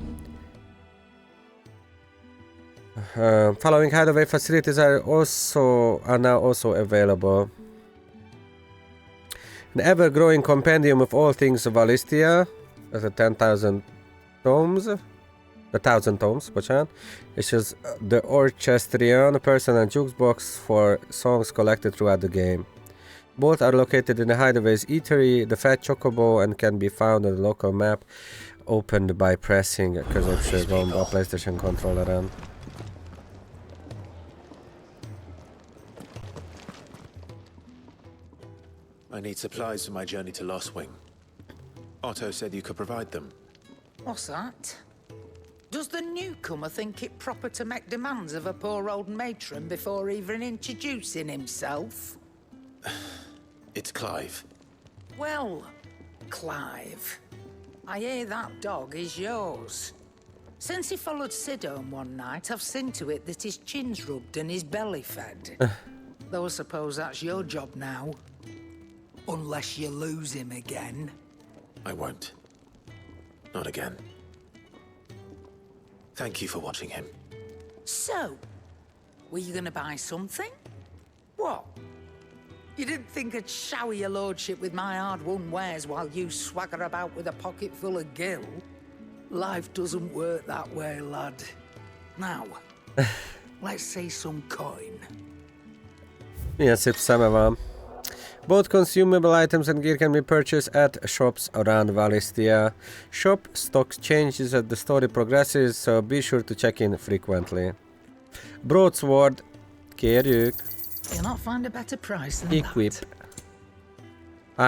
[SPEAKER 1] Following hideaway facilities are now also available. An ever-growing compendium of all things of Valistia, that's a 10,000 tomes, 1,000 tomes, bocsánat, which is the Orchestrion personal jukebox for songs collected throughout the game. Both are located in the Hideaway's Eatery, the Fat Chocobo, and can be found on the local map, opened by pressing a közönség gomb a PlayStation controlleren.
[SPEAKER 4] I need supplies for my journey to Lost Wing. Otto said you could provide them.
[SPEAKER 12] What's that? Does the newcomer think it proper to make demands of a poor old matron before even introducing himself?
[SPEAKER 4] It's Clive.
[SPEAKER 12] Well, Clive, I hear that dog is yours. Since he followed Sid home one night, I've seen to it that his chin's rubbed and his belly fed. Though I suppose that's your job now. Unless you lose him again.
[SPEAKER 4] I won't. Not again. Thank you for watching him.
[SPEAKER 12] So, were you gonna buy something? What? You didn't think I'd shower your lordship with my hard-won wares while you swagger about with a pocket full of gil? Life doesn't work that way, lad. Now, let's see some coin.
[SPEAKER 1] Milyen szép szeme van. Both consumable items and gear can be purchased at shops around Valistia. Shop stocks changes as the story progresses, so be sure to check in frequently. Broadsword, kérjük.
[SPEAKER 12] You'll not find a better price than
[SPEAKER 1] Equip.
[SPEAKER 12] that.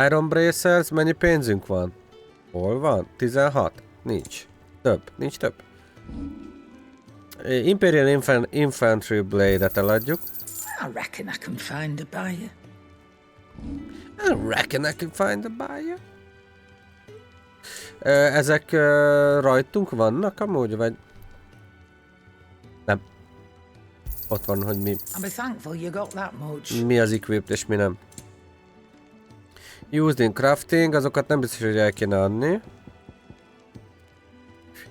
[SPEAKER 1] Iron bracers, mennyi pénzünk van? Hol van? 16? Nincs. Nincs több. Imperial Infantry Blade-et eladjuk.
[SPEAKER 12] I reckon I can find a buyer.
[SPEAKER 1] I reckon I can find a buyer. Ezek rajtunk vannak amúgy, vagy? Nem. Ott van, hogy mi.
[SPEAKER 12] I'll be thankful you got that much.
[SPEAKER 1] Mi az equipped és mi nem. Used in crafting, azokat nem biztos, hogy el kéne adni.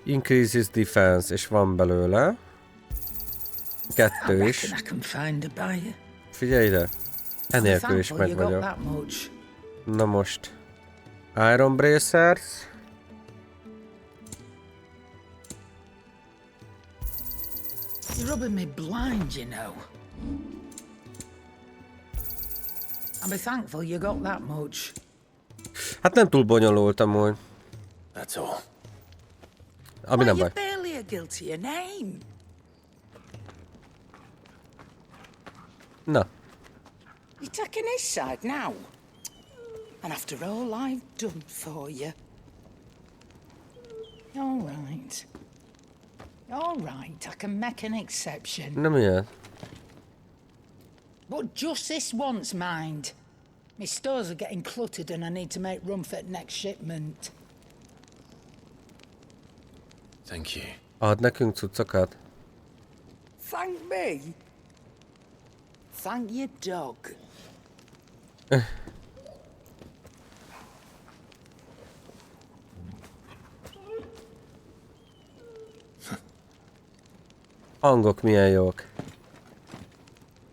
[SPEAKER 1] Increases defense, és van belőle. 2 is. Figyelj ide. Enélkül is meg vagyok. Na most. Iron bracers.
[SPEAKER 12] You're rubbing me blind, you know. I'll be thankful you got that much.
[SPEAKER 1] Hát nem túl bonyolult amúgy.
[SPEAKER 4] That's all.
[SPEAKER 1] Ami nem baj.
[SPEAKER 12] Barely a guilty a name.
[SPEAKER 1] Na.
[SPEAKER 12] You're taking his side now. And after all I've done for you. All right. All right, I can make an exception.
[SPEAKER 1] Nem ilyen.
[SPEAKER 12] But just this once, mind. My stores are getting cluttered and I need to make room for the next shipment.
[SPEAKER 4] Thank you.
[SPEAKER 1] Ad nekünk cuccokat.
[SPEAKER 12] Thank me? Thank your dog.
[SPEAKER 1] Hangok milyen jók.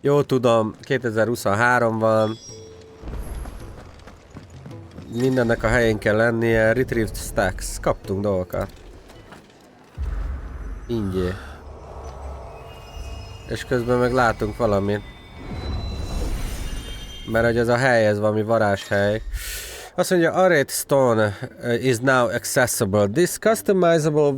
[SPEAKER 1] Jó tudom, 2023 van. Mindennek a helyén kell lennie. Retrieved stacks. Kaptunk dolgokat. Ingyé. És közben meg látunk valamit. Mert hogy ez a hely, ez valami varázshely. Azt mondja, Arrayed Stone is now accessible. This customizable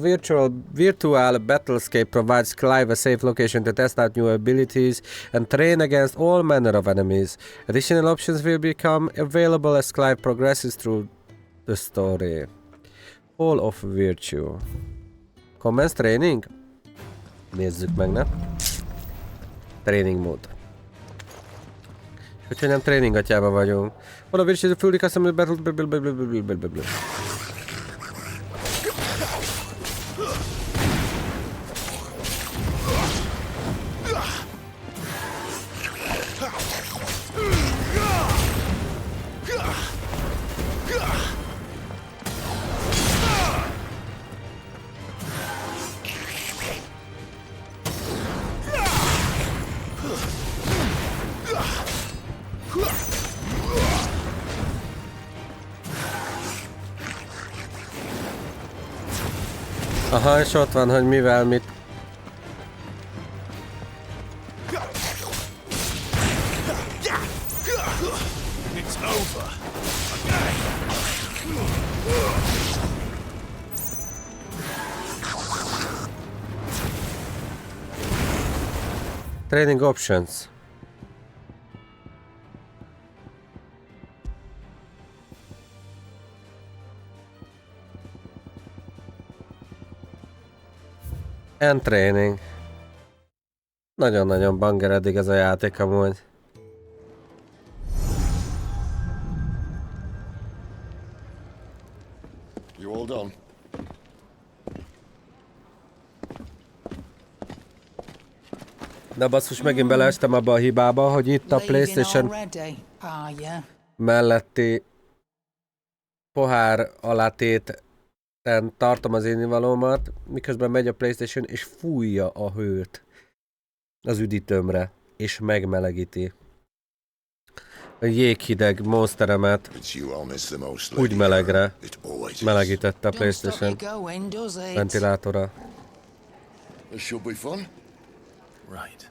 [SPEAKER 1] virtual battlescape provides Clive a safe location to test out new abilities and train against all manner of enemies. Additional options will become available as Clive progresses through the story. Hall of Virtue. Commence training? Nézzük meg, ne? Training mode. Úgyhogy nem training atyában vagyunk. Hol a virtue fully custom battle. Aha, és ott van, hogy mivel mit. Training options. And training. Nagyon-nagyon banger eddig ez a játék amúgy.
[SPEAKER 8] You all done?
[SPEAKER 1] De basszus, megint beleestem abba a hibába, hogy itt a PlayStation melletti pohár alá téten tartom az innivalómat, miközben megy a PlayStation és fújja a hőt az üdítőmre, és megmelegíti. A jéghideg monsteremet úgy melegre melegítette a PlayStation ventilátora.
[SPEAKER 8] This should be fun.
[SPEAKER 4] Right.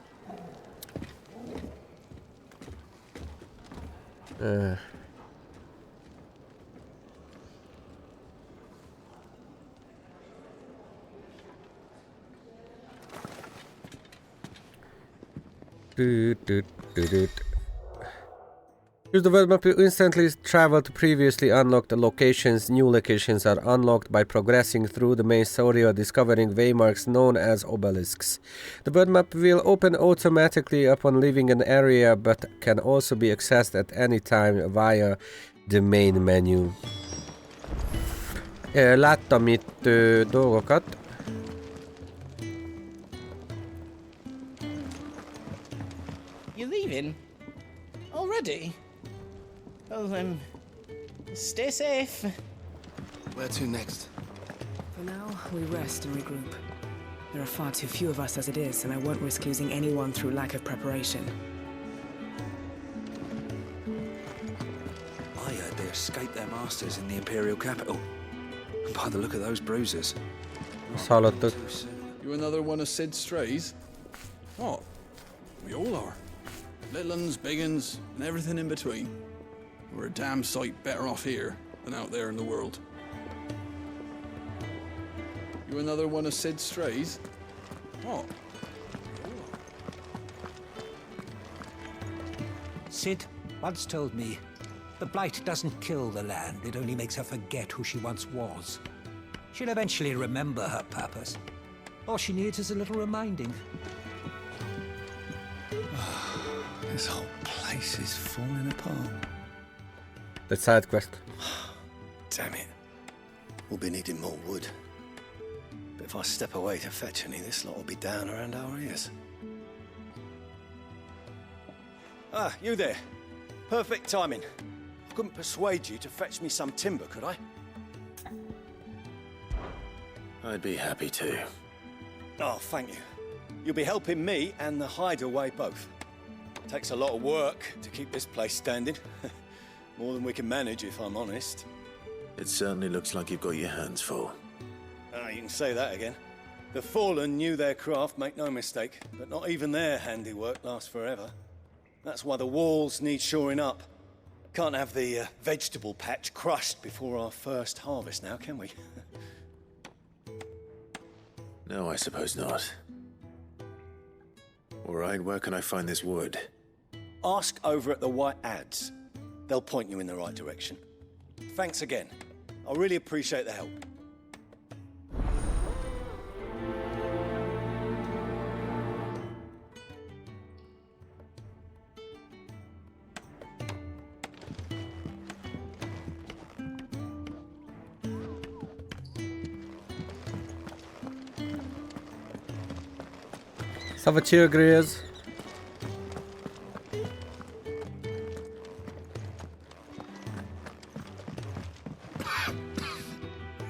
[SPEAKER 1] Use the world map to instantly travel to previously unlocked locations. New locations are unlocked by progressing through the main story or discovering waymarks known as obelisks. The world map will open automatically upon leaving an area but can also be accessed at any time via the main menu. Láttam itt dolgokat.
[SPEAKER 9] You're leaving? Already? Well, stay safe.
[SPEAKER 13] Where to next?
[SPEAKER 14] For now, we rest and regroup. There are far too few of us as it is, and I won't risk losing anyone through lack of preparation.
[SPEAKER 11] I heard they escaped their masters in the Imperial capital. By the look of those bruises.
[SPEAKER 15] You another one of Sid's strays? What? We all are. Little uns, big uns, and everything in between. We're a damn sight better off here than out there in the world. You another one of Sid's strays? What?
[SPEAKER 16] Sid once told me, the blight doesn't kill the land, it only makes her forget who she once was. She'll eventually remember her purpose. All she needs is a little reminding.
[SPEAKER 13] This whole place is falling apart.
[SPEAKER 1] The side quest.
[SPEAKER 13] Damn it. We'll be needing more wood. But if I step away to fetch any, this lot will be down around our ears.
[SPEAKER 17] Ah, you there. Perfect timing. I couldn't persuade you to fetch me some timber, could I?
[SPEAKER 13] I'd be happy to.
[SPEAKER 17] Oh, thank you. You'll be helping me and the hideaway both. Takes a lot of work to keep this place standing. More than we can manage, if I'm honest.
[SPEAKER 13] It certainly looks like you've got your hands full.
[SPEAKER 17] Ah, you can say that again. The Fallen knew their craft, make no mistake, but not even their handiwork lasts forever. That's why the walls need shoring up. Can't have the vegetable patch crushed before our first harvest now, can we?
[SPEAKER 13] No, I suppose not. All right, where can I find this wood?
[SPEAKER 17] Ask over at the White Ads. They'll point you in the right direction. Thanks again. I really appreciate the help.
[SPEAKER 1] Let's have a cheer, Greers.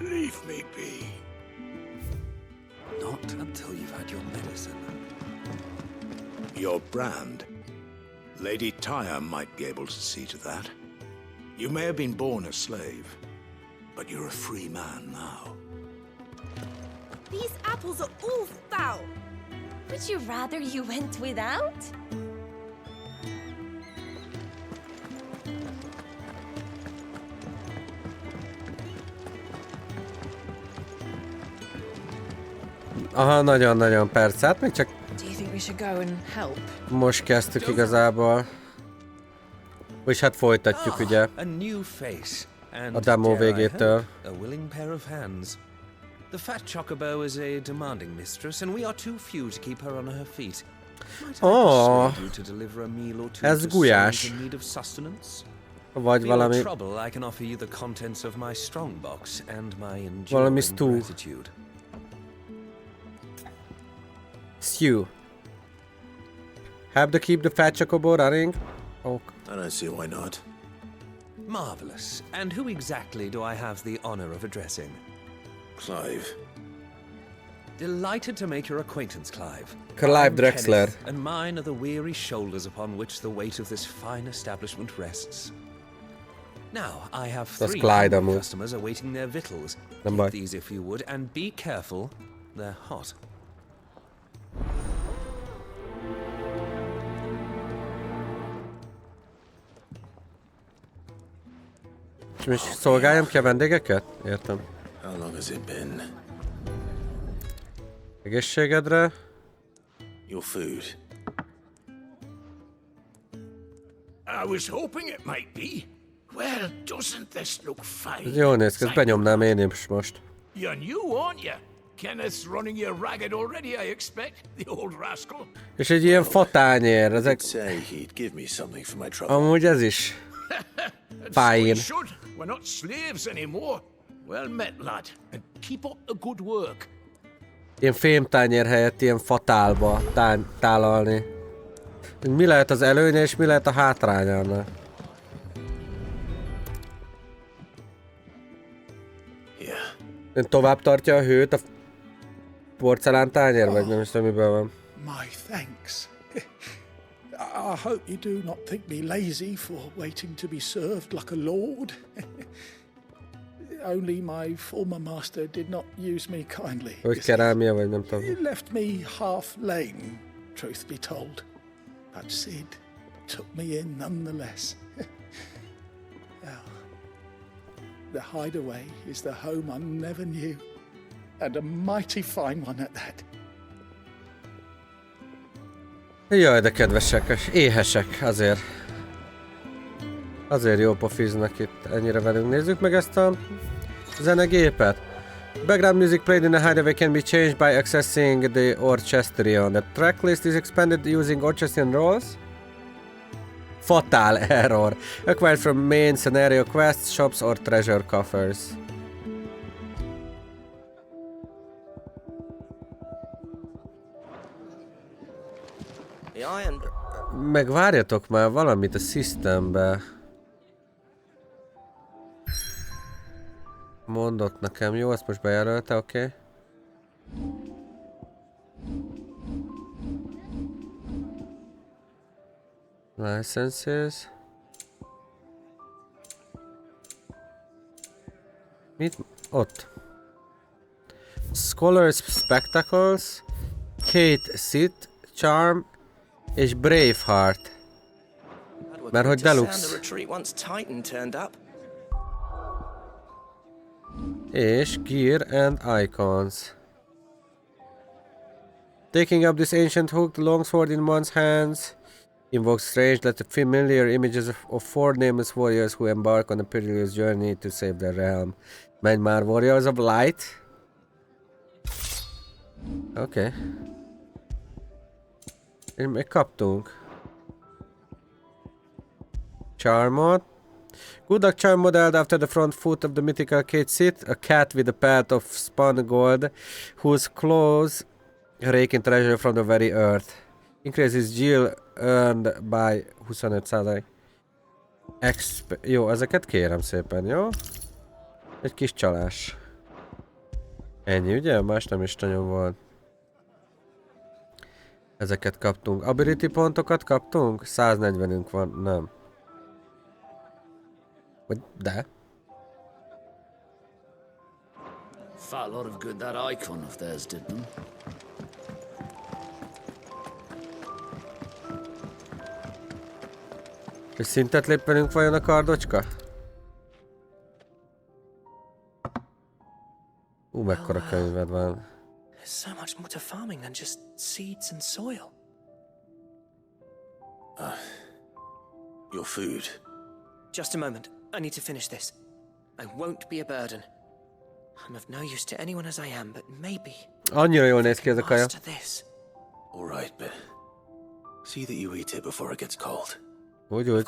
[SPEAKER 13] Leave me be.
[SPEAKER 11] Not until you've had your medicine.
[SPEAKER 18] Your brand. Lady Tyre might be able to see to that. You may have been born a slave, but you're a free man now.
[SPEAKER 19] These apples are all foul.
[SPEAKER 7] Would you rather you went without?
[SPEAKER 1] Aha, nagyon-nagyon perc. Hát még csak
[SPEAKER 14] Do you think we should go and help?
[SPEAKER 1] most kezdtük igazából. És hát folytatjuk ugye
[SPEAKER 20] A new face and
[SPEAKER 1] a demo
[SPEAKER 20] dare I
[SPEAKER 1] végétől.
[SPEAKER 20] hope, a willing pair of hands. The fat chocobo is a demanding mistress, and we are too few to keep her on her feet. Might I persuade you to deliver a meal or two
[SPEAKER 1] ez
[SPEAKER 20] to
[SPEAKER 1] gulyás.
[SPEAKER 20] souls in need of sustenance?
[SPEAKER 1] Vagy
[SPEAKER 20] For your
[SPEAKER 1] valami...
[SPEAKER 20] trouble, I can offer you the contents of my strongbox and my
[SPEAKER 1] Valami
[SPEAKER 20] enduring
[SPEAKER 1] stew.
[SPEAKER 20] gratitude.
[SPEAKER 1] Stew. Have to keep the fat chocobo running? Oh.
[SPEAKER 13] I don't see why not.
[SPEAKER 20] Marvelous. And who exactly do I have the honor of addressing?
[SPEAKER 13] Clive.
[SPEAKER 20] Delighted to make your acquaintance, Clive.
[SPEAKER 1] Clive
[SPEAKER 20] I'm
[SPEAKER 1] Drexler.
[SPEAKER 20] Kenneth, and mine are the weary shoulders upon which the weight of this fine establishment rests. Now, I have
[SPEAKER 1] Das
[SPEAKER 20] 3
[SPEAKER 1] Clyde
[SPEAKER 20] hungry
[SPEAKER 1] amúgy.
[SPEAKER 20] customers awaiting their victuals.
[SPEAKER 1] Nem
[SPEAKER 20] Take
[SPEAKER 1] baj.
[SPEAKER 20] these if you would, and be careful, they're hot.
[SPEAKER 1] És most szolgáljam ki a vendégeket? Értem.
[SPEAKER 13] How long has it been?
[SPEAKER 1] Egészségedre.
[SPEAKER 13] Your food.
[SPEAKER 6] I was hoping it might be. Well, doesn't this look fine?
[SPEAKER 1] Ez jól néz ki, ezt benyomnám én is most.
[SPEAKER 6] You're new, aren't you? Kenneth's running you ragged already, I expect. The old rascal.
[SPEAKER 1] És egy ilyen fatányér, ezek...
[SPEAKER 13] Say he'd give me something for my trouble.
[SPEAKER 1] Amúgy ez is.
[SPEAKER 6] And so
[SPEAKER 1] Fine.
[SPEAKER 6] we should. We're not slaves anymore. Well met, lad. And keep up the good work.
[SPEAKER 1] Ilyen fémtányér helyett ilyen fatálba tálalni. Mi lehet az előnye és mi lehet a hátránya annak? Tovább tartja a hőt a porcelántányér, vagy nem is tudom, miből van.
[SPEAKER 21] My thanks. I hope you do not think me lazy for waiting to be served like a lord. Only my former master did not use me kindly.
[SPEAKER 1] Vagy kerámia, vagy nem tudom.
[SPEAKER 21] He left me half lame, truth be told. But Sid took me in nonetheless. Well, the hideaway is the home I never knew. And a mighty fine one at that.
[SPEAKER 1] Jaj, de kedvesek, éhesek, azért. Azért jó pofiznak itt ennyire velünk. Nézzük meg ezt a zenegépet. Background music played in the hideaway can be changed by accessing the orchestrion. The tracklist is expanded using orchestrion rolls. Fatal error. Acquired from main scenario quests, shops or treasure coffers. Meg várjatok már valamit a systembe. Mondott nekem, jó, azt most bejelölte, oké. Okay. Licenses. Mit? Ott. Scholars Spectacles, Kate Sit, Charm és Braveheart. Mert hogy deluxe. És Gear and Icons. Taking up this ancient hooked longsword in one's hands invokes strange yet familiar images of 4 nameless warriors who embark on a perilous journey to save their realm. Menj már, Warriors of Light. Oké. Okay. És még kaptunk. Charmot. Good luck charm modeled after the front foot of the mythical Kate Sit, a cat with a pelt of spun gold, whose claws rake in treasure from the very earth. Increases Jill earned by 25%. Jó, ezeket kérem szépen, jó? Egy kis csalás. Ennyi, ugye? Más nem is nagyon volt. Ezeket kaptunk. Ability pontokat kaptunk? 140-ünk van, nem. Vagy de?
[SPEAKER 22] Fat lot of good that icon of theirs did them.
[SPEAKER 1] És szintet lép velünk vajon a kardocska? Mekkora könyved van.
[SPEAKER 23] There's so much more to farming than just seeds and soil.
[SPEAKER 13] Your food.
[SPEAKER 23] Just a moment. I need to finish this. I won't be a burden. I'm of no use to anyone as I am, but maybe...
[SPEAKER 1] Annyira jól néz ki ez a kaja.
[SPEAKER 4] All right, but see that you eat it before it gets cold.
[SPEAKER 1] Úgy.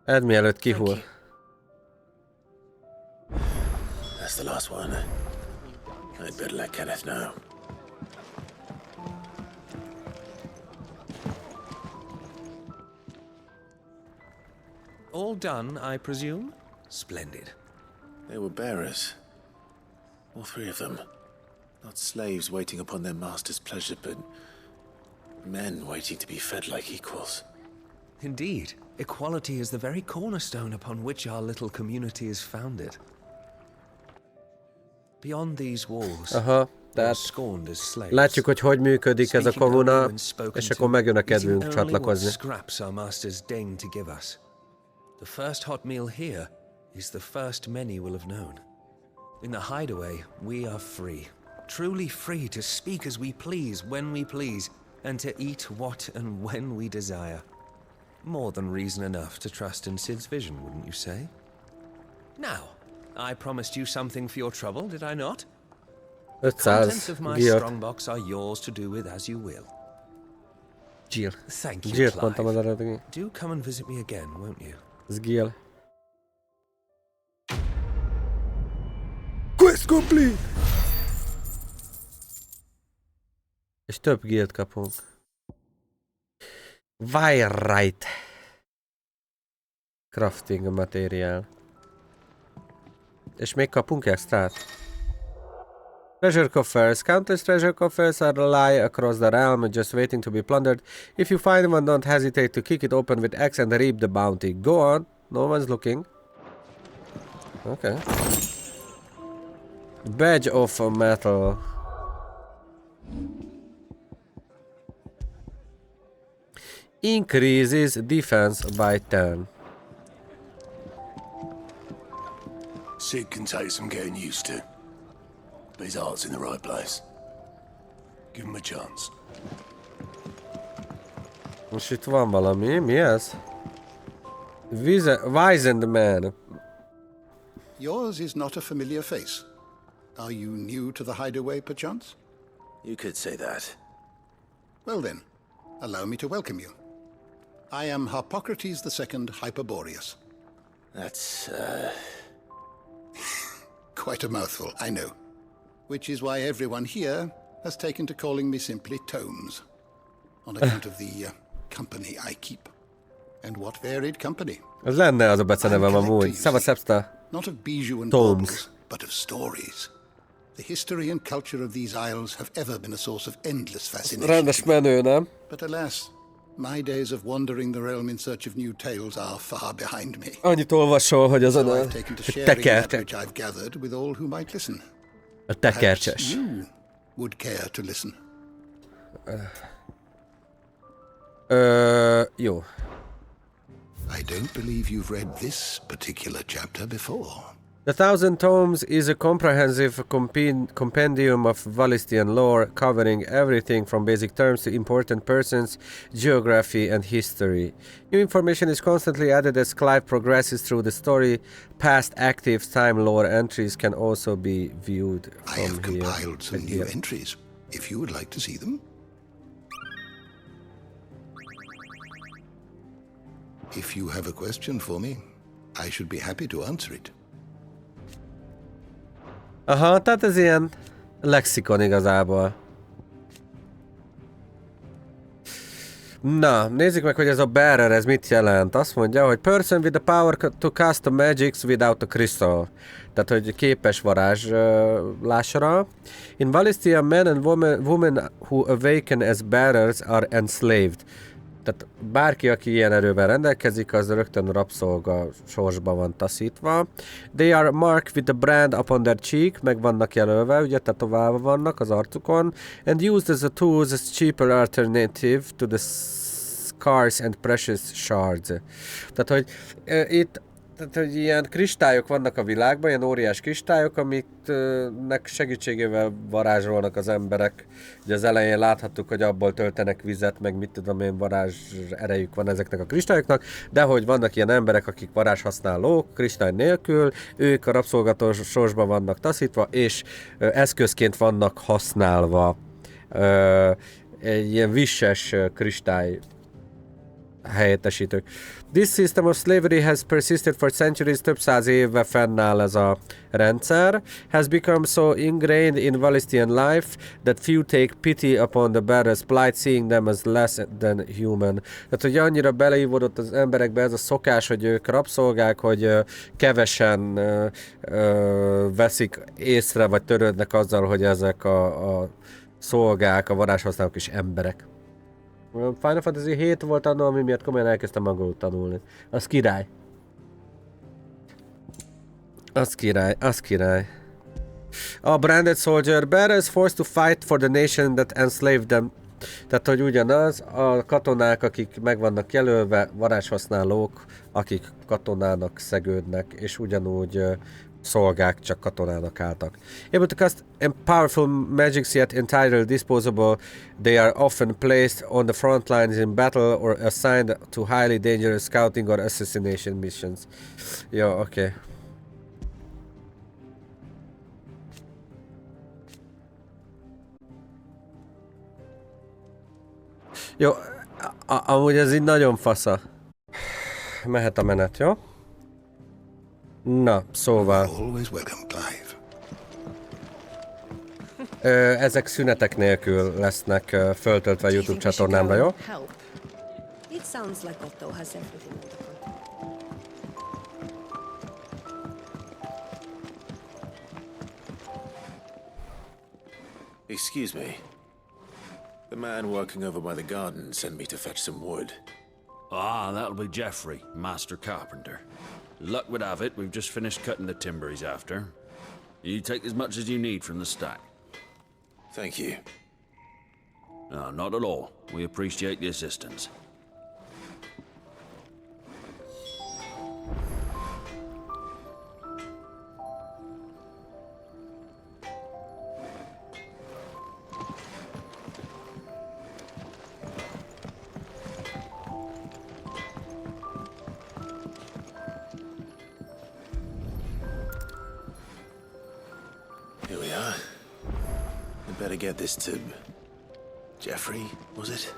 [SPEAKER 1] Edd mielőtt kihull.
[SPEAKER 4] That's the last one. I'd better let Kenneth know.
[SPEAKER 20] All done, I presume? Splendid.
[SPEAKER 4] They were bearers. All three of them. Not slaves waiting upon their master's pleasure, but men waiting to be fed like equals.
[SPEAKER 20] Indeed. Equality is the very cornerstone upon which our little community is founded. Beyond these walls,
[SPEAKER 1] tehát látjuk, hogy működik ez a komuna, és akkor megjön a kedvünk csatlakozni.
[SPEAKER 20] Scraps our masters deign to give us. The first hot meal here is the first many will have known. In the hideaway, we are free. Truly free to speak as we please, when we please, and to eat what and when we desire. More than reason enough to trust in Sid's vision, wouldn't you say? Now, I promised you something for your trouble, did I not? The contents of my strongbox are yours to do with as you will.
[SPEAKER 1] Jill.
[SPEAKER 20] Thank you,
[SPEAKER 1] Jill,
[SPEAKER 20] Clive. Do come and visit me again, won't you?
[SPEAKER 1] Ez Jill.
[SPEAKER 21] Quest complete!
[SPEAKER 1] És több guild kapunk. Wire-right. Crafting material. És még kapunk extrát. Treasure coffers. Countless treasure coffers are lie across the realm, just waiting to be plundered. If you find one, don't hesitate to kick it open with axe and reap the bounty. Go on. No one's looking. Okay. Badge of metal. Increases defense by 10.
[SPEAKER 6] Sid can take some getting used to. But his heart's in the right place. Give him a chance.
[SPEAKER 1] Most itt van valami, mi ez? Wizened man.
[SPEAKER 2] Yours is not a familiar face. Are you new to the hideaway, perchance?
[SPEAKER 4] You could say that.
[SPEAKER 2] Well then, allow me to welcome you. I am Harpocrates II Hyperboreus.
[SPEAKER 4] That's,
[SPEAKER 2] Quite a mouthful, I know. Which is why everyone here has taken to calling me simply Tomes. On account of the company I keep. And what varied company.
[SPEAKER 1] Ez lenne az a becenevem amúgy. Szevaszepszta.
[SPEAKER 2] Not of bijou and baubles, but of stories. The history and culture of these isles have ever been a source of endless fascination.
[SPEAKER 1] Rendes menő, nem?
[SPEAKER 2] But alas, my days of wandering the realm in search of new tales are far behind me.
[SPEAKER 1] Annyit olvasol, hogy azon a
[SPEAKER 2] tekercsek. I've gathered with all who might listen.
[SPEAKER 1] A tekercses.
[SPEAKER 2] You would care to listen.
[SPEAKER 1] Jó.
[SPEAKER 2] I don't believe you've read this particular chapter before.
[SPEAKER 1] The Thousand Tomes is a comprehensive compendium of Valistian lore, covering everything from basic terms to important persons, geography, and history. New information is constantly added as Clive progresses through the story. Past active time lore entries can also be viewed from
[SPEAKER 2] I have compiled some new entries, if you would like to see them. If you have a question for me, I should be happy to answer it.
[SPEAKER 1] Aha, tehát ez ilyen lexikon igazából. Na, nézzük meg, hogy ez a bearer, ez mit jelent. Azt mondja, hogy person with the power to cast the magics without a crystal. Tehát, hogy képes varázslásra. In Valistia, men and women who awaken as bearers are enslaved. Tehát bárki, aki ilyen erővel rendelkezik, az rögtön rabszolga sorsba van taszítva. They are marked with a brand upon their cheek, meg vannak jelölve, ugye tetoválva vannak az arcukon. And used as a tools as cheaper alternative to the scarce and precious shards. Tehát, hogy itt tehát, hogy ilyen kristályok vannak a világban, ilyen óriás kristályok, amiknek segítségével varázsolnak az emberek. Ugye az elején láthattuk, hogy abból töltenek vizet, meg mit tudom én, varázs erejük van ezeknek a kristályoknak, de hogy vannak ilyen emberek, akik varázshasználók, kristály nélkül, ők a rabszolgasorsban vannak taszítva, és eszközként vannak használva egy ilyen visses kristály helyettesítők. This system of slavery has persisted for centuries, több száz éve fennáll ez a rendszer, has become so ingrained in Valestian life that few take pity upon the bearers' plight, seeing them as less than human. Tehát, hogy annyira beleívódott az emberekbe ez a szokás, hogy ők rabszolgák, hogy kevesen veszik észre, vagy törődnek azzal, hogy ezek a szolgák, a varázshasználók is emberek. Final Fantasy 7 volt annól, ami miatt komolyan elkezdtem angolul tanulni. Az király. Az király. A branded soldier bearers forced to fight for the nation that enslaved them. Tehát, hogy ugyanaz, a katonák, akik meg vannak jelölve, varázshasználók, akik katonának szegődnek, és ugyanúgy szolgák csak katonának álltak. Able to cast powerful magics yet entirely disposable, they are often placed on the front lines in battle or assigned to highly dangerous scouting or assassination missions. Jó, oké. Jó, amúgy ez így nagyon fasza. Mehet a menet, jó? Na, szóval. Ezek szünetek nélkül lesznek föltöltve a YouTube csatornámra, jó?
[SPEAKER 3] It sounds like Otto has everything under control.
[SPEAKER 4] Excuse me. The man working over by the garden sent me to fetch some wood.
[SPEAKER 5] Ah, that'll be Jeffrey, master carpenter. Luck would have it, we've just finished cutting the timber he's after. You take as much as you need from the stack.
[SPEAKER 4] Thank you.
[SPEAKER 5] No, not at all. We appreciate the assistance.
[SPEAKER 4] Here we are. I better get this to Jeffrey, was it?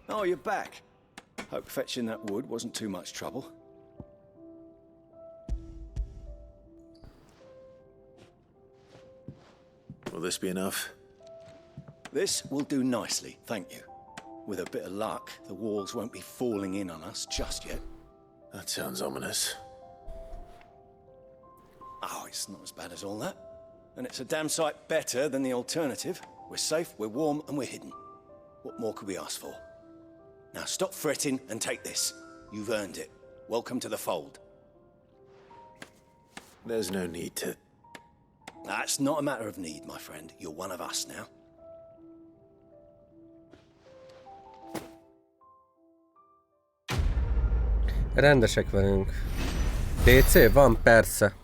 [SPEAKER 17] Oh, you're back. Hope fetching that wood wasn't too much trouble.
[SPEAKER 4] Will this be enough?
[SPEAKER 17] This will do nicely, thank you. With a bit of luck, the walls won't be falling in on us just yet.
[SPEAKER 4] That sounds ominous.
[SPEAKER 17] Oh, it's not as bad as all that. And it's a damn sight better than the alternative. We're safe, we're warm, and we're hidden. What more could we ask for? Now stop fretting and take this. You've earned it. Welcome to the fold.
[SPEAKER 4] There's no need to...
[SPEAKER 17] That's not a matter of need, my friend. You're one of us now.
[SPEAKER 1] Rendesek velünk. PC? Van, persze.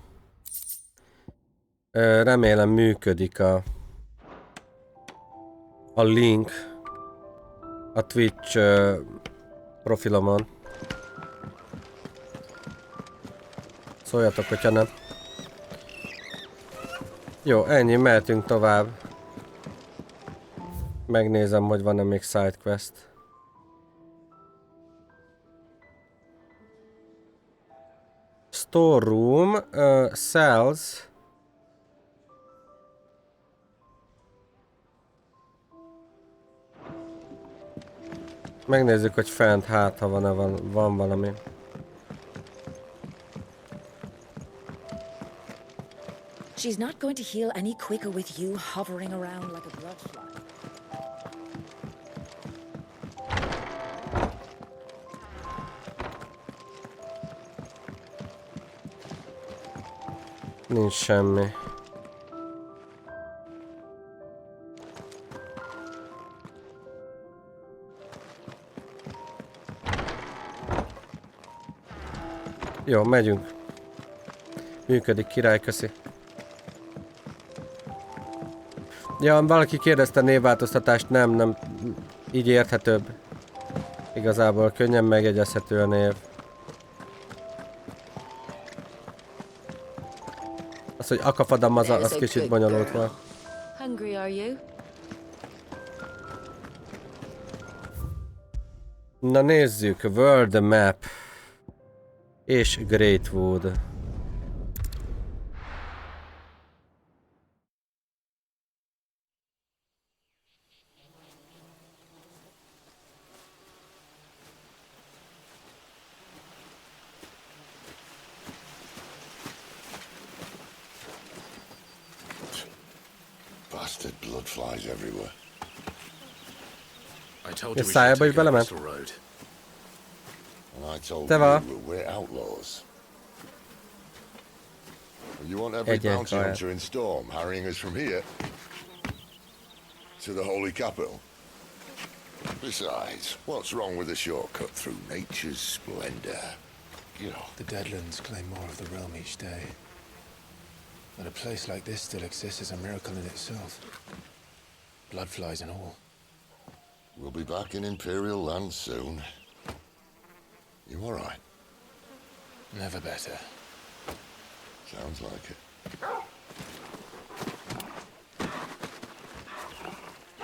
[SPEAKER 1] Remélem működik a link a Twitch profilomon. Szóljatok, hogyha nem. Jó, ennyi, mehetünk tovább. Megnézem, hogy van-e még sidequest. Storeroom, cells. Megnézzük, hogy fent hát, ha van valami.
[SPEAKER 10] She's not going to heal any quicker with you hovering around like a blood fly.
[SPEAKER 1] Nincs semmi. Jó, megyünk. Működik, király, köszi. Ja, valaki kérdezte névváltoztatást, nem. Így érthetőbb. Igazából könnyen megjegyezhető a név. Az, hogy akafadam, az kicsit bonyolult volt.
[SPEAKER 7] Hungry, are you?
[SPEAKER 1] Na nézzük, World Map és Greatwood.
[SPEAKER 8] Bastard blood flies everywhere.
[SPEAKER 4] I told you we
[SPEAKER 1] Szájába
[SPEAKER 4] should
[SPEAKER 1] is
[SPEAKER 4] take a
[SPEAKER 1] belement.
[SPEAKER 4] coastal road.
[SPEAKER 8] And I told
[SPEAKER 1] Te van.
[SPEAKER 8] you we're outlaws. You want every
[SPEAKER 1] Egyen
[SPEAKER 8] bounty
[SPEAKER 1] kaját.
[SPEAKER 8] hunter in Storm harrying us from here to the holy capital. Besides, what's wrong with a shortcut through nature's splendor? You know.
[SPEAKER 9] The Deadlands claim more of the realm each day. That a place like this still exists is a miracle in itself. Bloodflies and all.
[SPEAKER 8] We'll be back in Imperial land soon. You all right?
[SPEAKER 9] Never better.
[SPEAKER 8] Sounds like it.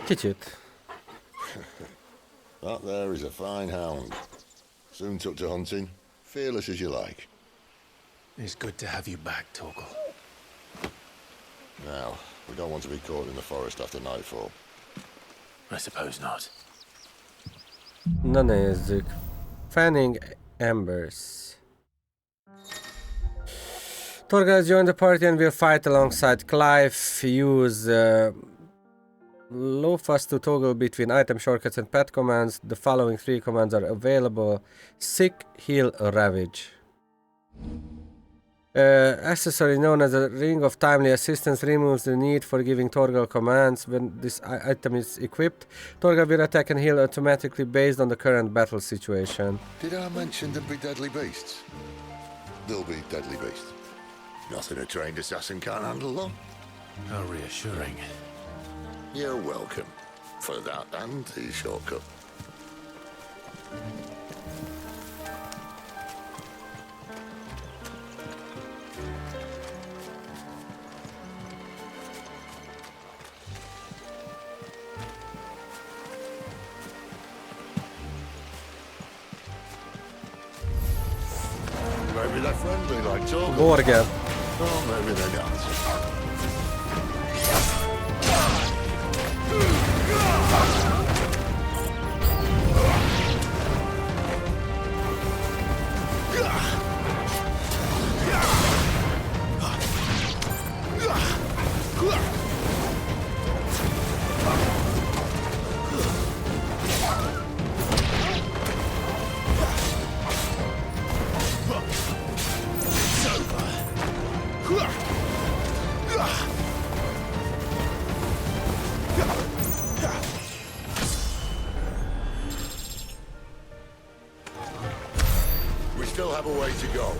[SPEAKER 1] Kicsit.
[SPEAKER 8] That there is a fine hound. Soon took to hunting. Fearless as you like.
[SPEAKER 9] It's good to have you back, Torgal.
[SPEAKER 8] Now, we don't want to be caught in the forest after nightfall.
[SPEAKER 9] I suppose not.
[SPEAKER 1] Na nézzük. Fanning Embers. Torgal has joined the party and will fight alongside Clive. Use low fast to toggle between item shortcuts and pet commands. The following 3 commands are available. Sick, Heal, Ravage. Accessory known as a Ring of Timely Assistance removes the need for giving Torgal commands. When this item is equipped, Torgal will attack and heal automatically based on the current battle situation.
[SPEAKER 8] Did I mention there'd be deadly beasts? There'll be deadly beasts. Nothing a trained assassin can't handle, though.
[SPEAKER 4] How reassuring.
[SPEAKER 8] You're welcome for that and the shortcut. Maybe they're friendly like Torgal.
[SPEAKER 1] Borgel.
[SPEAKER 8] Oh, maybe they're not. We still have a way to go.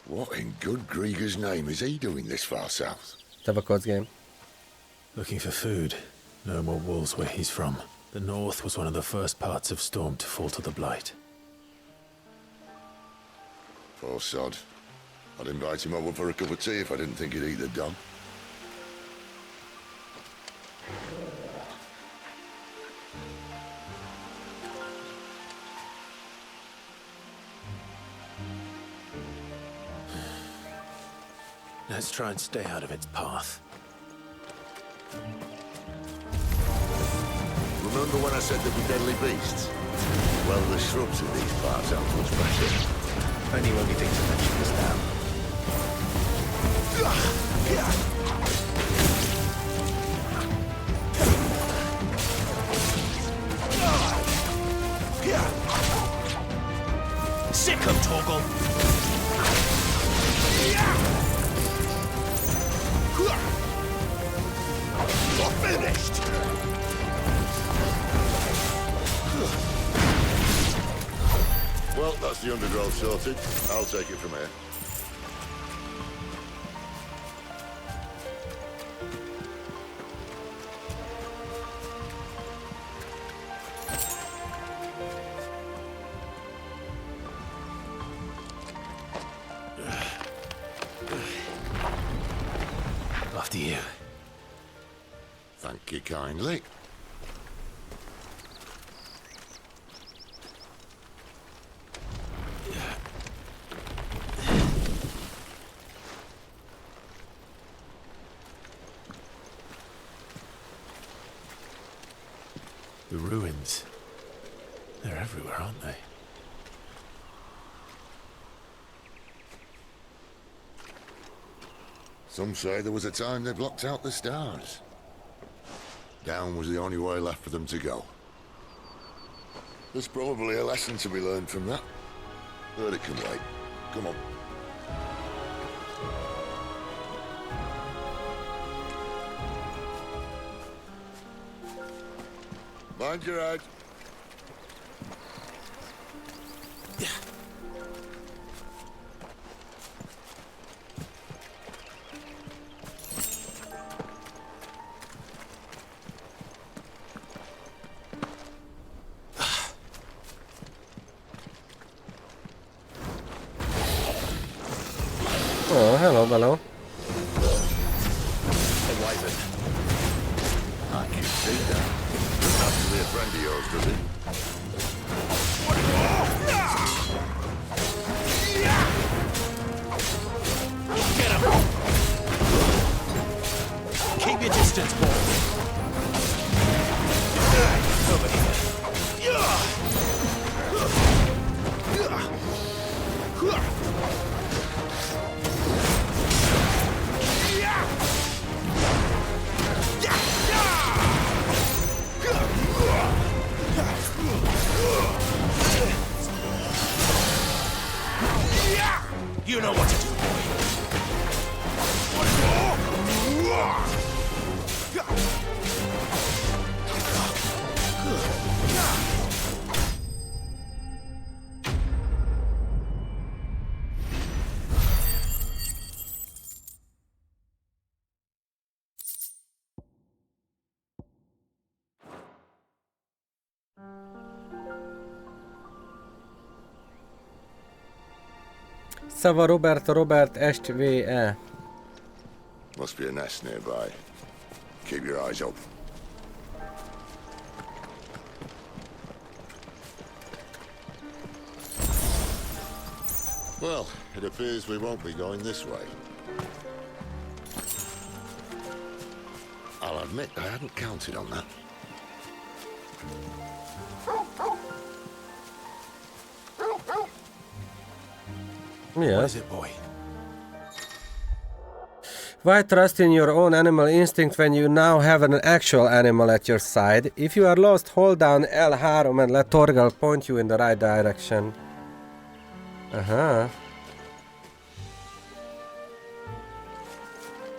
[SPEAKER 8] What in good Grieger's name is he doing this far south?
[SPEAKER 1] Iratkozz game.
[SPEAKER 4] Looking for food. No more wolves where he's from. The north was one of the first parts of Storm to fall to the Blight.
[SPEAKER 8] Poor sod. I'd invite him over for a cup of tea if I didn't think he'd eat the dog.
[SPEAKER 4] Let's try and stay out of its path.
[SPEAKER 8] Remember when I said there'd be deadly beasts? Well, the shrubs in these parts aren't much better.
[SPEAKER 9] Only when we think to mention this now.
[SPEAKER 4] Sick of Torgal!
[SPEAKER 8] You're finished! Well, that's the undergrowth sorted. I'll take it from here.
[SPEAKER 4] After you.
[SPEAKER 8] Thank you kindly.
[SPEAKER 4] The ruins. They're everywhere, aren't they?
[SPEAKER 8] Some say there was a time they blocked out the stars. Down was the only way left for them to go. There's probably a lesson to be learned from that. But it can wait. Come on. Mind your head.
[SPEAKER 1] Oh, hello, hello.
[SPEAKER 4] A wyvern.
[SPEAKER 8] I can see that. Doesn't have to be a friend of yours, does it?
[SPEAKER 4] Get him! Keep your distance, boy. Over here. You know what to do, boy.
[SPEAKER 1] Szava Robert SVE.
[SPEAKER 8] Must be a nest nearby. Keep your eyes open. Well, it appears we won't be going this way. I'll admit I hadn't counted on that.
[SPEAKER 1] Yes.
[SPEAKER 4] What is it, boy?
[SPEAKER 1] Why trust in your own animal instinct when you now have an actual animal at your side? If you are lost, hold down L3 and let Torgal point you in the right direction. Uh-huh.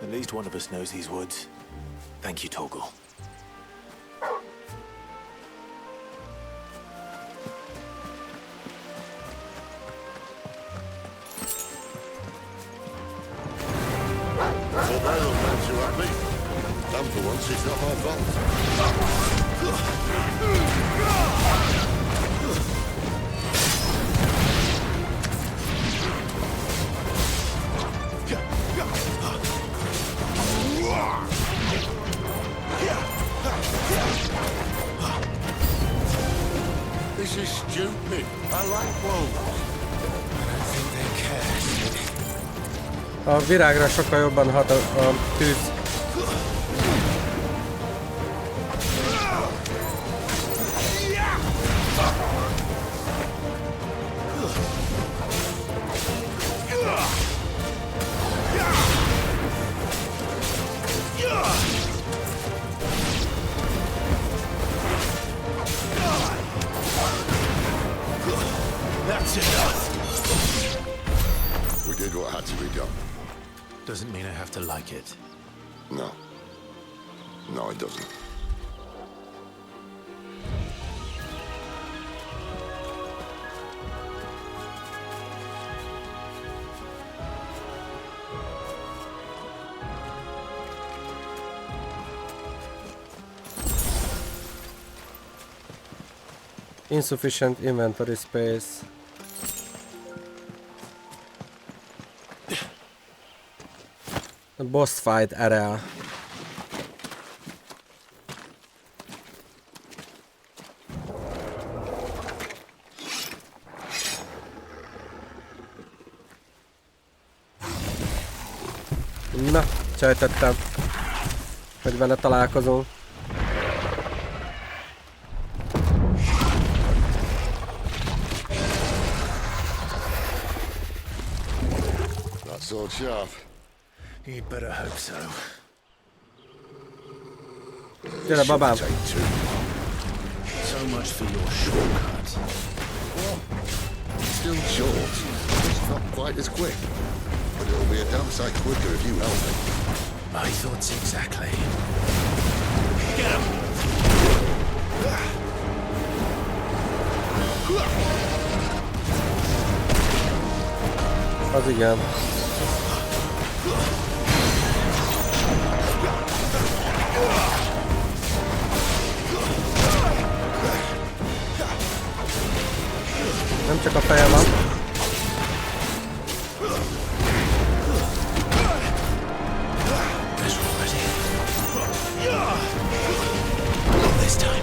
[SPEAKER 4] At least one of us knows these woods. Thank you, Torgal.
[SPEAKER 8] So they look not too happy. And for once, it's not my fault.
[SPEAKER 1] A virágra sokkal jobban hat a tűz.
[SPEAKER 4] That's enough.
[SPEAKER 8] We did what had to be done.
[SPEAKER 4] Doesn't mean I have to like it.
[SPEAKER 8] No. No, it doesn't.
[SPEAKER 1] Insufficient inventory space. A boss fight area. Na, sejtettem, hogy vele találkozunk.
[SPEAKER 8] That sword sharp.
[SPEAKER 4] You'd better hope so.
[SPEAKER 1] Gyere, babám!
[SPEAKER 4] So much for your shortcut.
[SPEAKER 8] Well, still short. Just not quite as quick. But it'll be a damn sight quicker if you help me.
[SPEAKER 4] My thoughts exactly. Get him!
[SPEAKER 1] Az igen. Nem csak a feje van.
[SPEAKER 4] This time.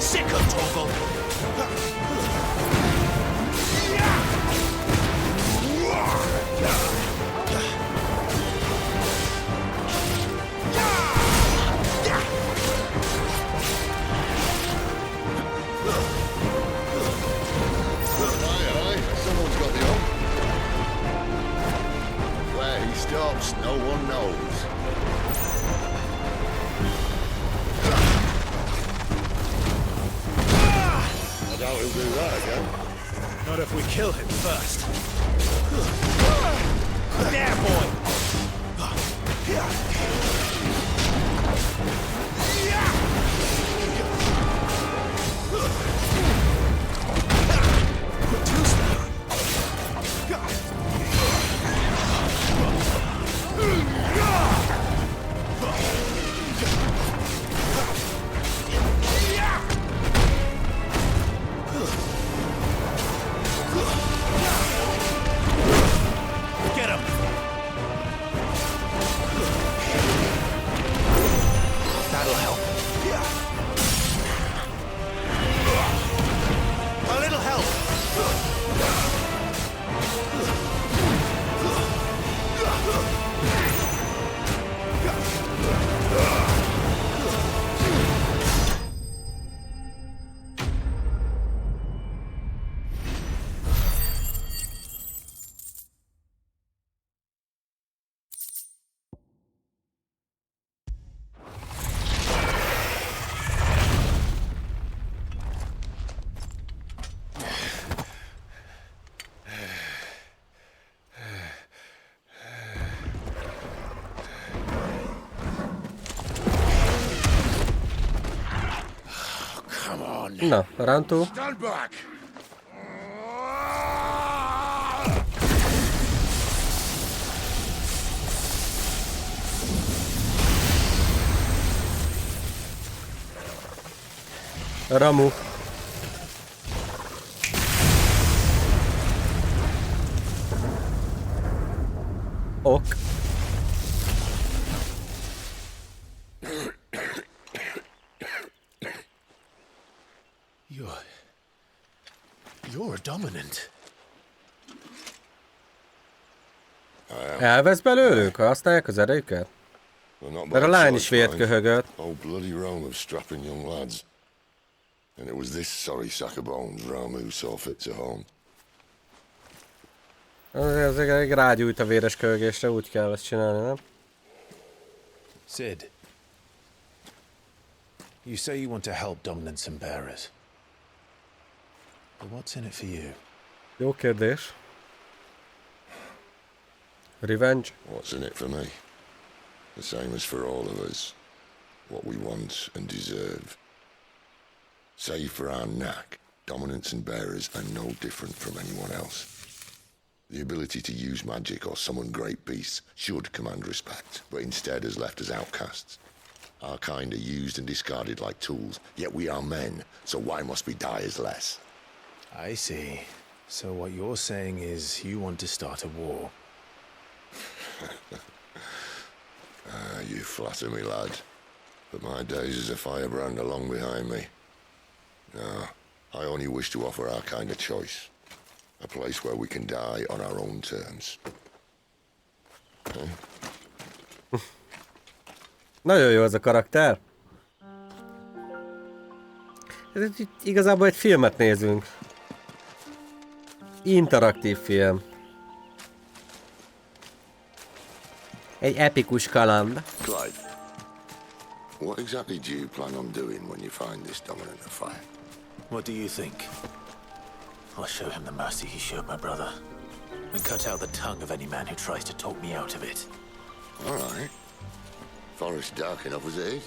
[SPEAKER 4] Sicko toggle.
[SPEAKER 8] Someone's got the hook. Where he stops, no one knows. I doubt he'll do that again.
[SPEAKER 4] Not if we kill him first. There, boy! Too slow. Get him! That'll help. A little help!
[SPEAKER 1] Na, rántó.
[SPEAKER 8] Stand back!
[SPEAKER 1] Ramu. Ok.
[SPEAKER 4] You're a dominant.
[SPEAKER 1] Elvesz belőlük, ha használják az erőket? Mert a lány is vért köhögött.
[SPEAKER 8] Oh, bloody Rome of strapping young lads. And it was this sorry sack of bones Rome who saw fit to home.
[SPEAKER 1] Azért rágyújt a véres köhögésre, úgy kell ezt csinálni, nem?
[SPEAKER 9] Sid, you say you want to help dominants and bearers. But what's in it for you?
[SPEAKER 1] Jó kérdés. Revenge?
[SPEAKER 8] What's in it for me? The same as for all of us. What we want and deserve. Save for our knack, dominants and bearers are no different from anyone else. The ability to use magic or summon great beasts should command respect, but instead has left us outcasts. Our kind are used and discarded like tools, yet we are men, so why must we die as less?
[SPEAKER 9] I see. So what you're saying is you want to start a war.
[SPEAKER 8] You flatter me, lad. But my days as a firebrand are long behind me. No, I only wish to offer our kind a choice. A place where we can die on our own terms.
[SPEAKER 1] Nagyon jó ez a karakter. Igazából egy filmet nézünk. Interaktív film. Egy epikus kaland.
[SPEAKER 8] Clyde, what exactly do you plan on doing when you find this dominant of fire?
[SPEAKER 4] What do you think? I'll show him the mercy he showed my brother, and cut out the tongue of any man who tries to talk me out of it.
[SPEAKER 8] All right. Forest dark enough as it is.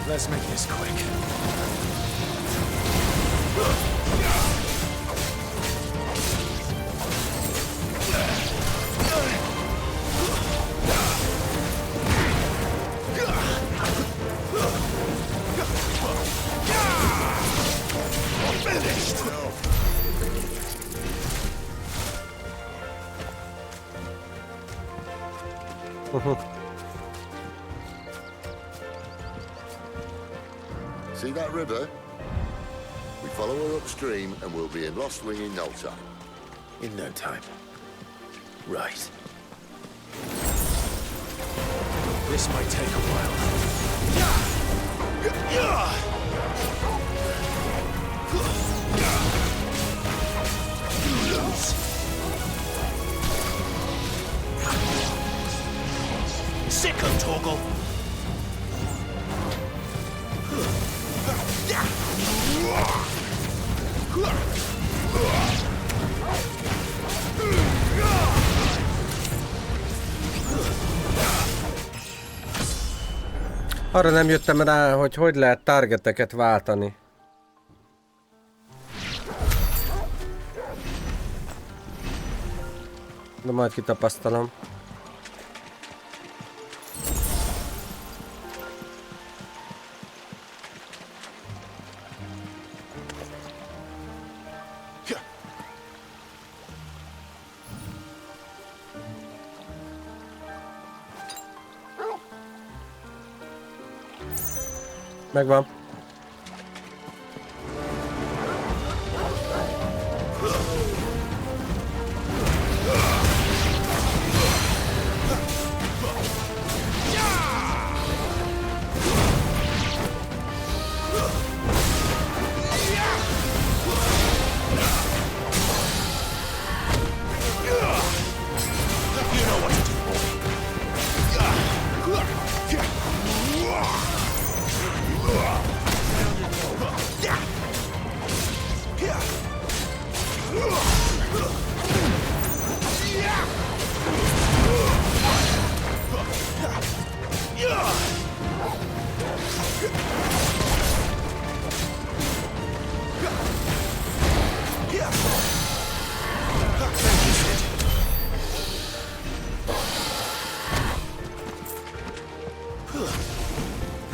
[SPEAKER 4] Let's make this quick.
[SPEAKER 8] See that river? We follow her upstream and we'll be in Lost Wing in no time.
[SPEAKER 4] In no time. Right. This might take a while. Sick of Torgal.
[SPEAKER 1] Arra nem jöttem rá, hogy lehet targeteket váltani. De majd kitapasztalom. Megvan.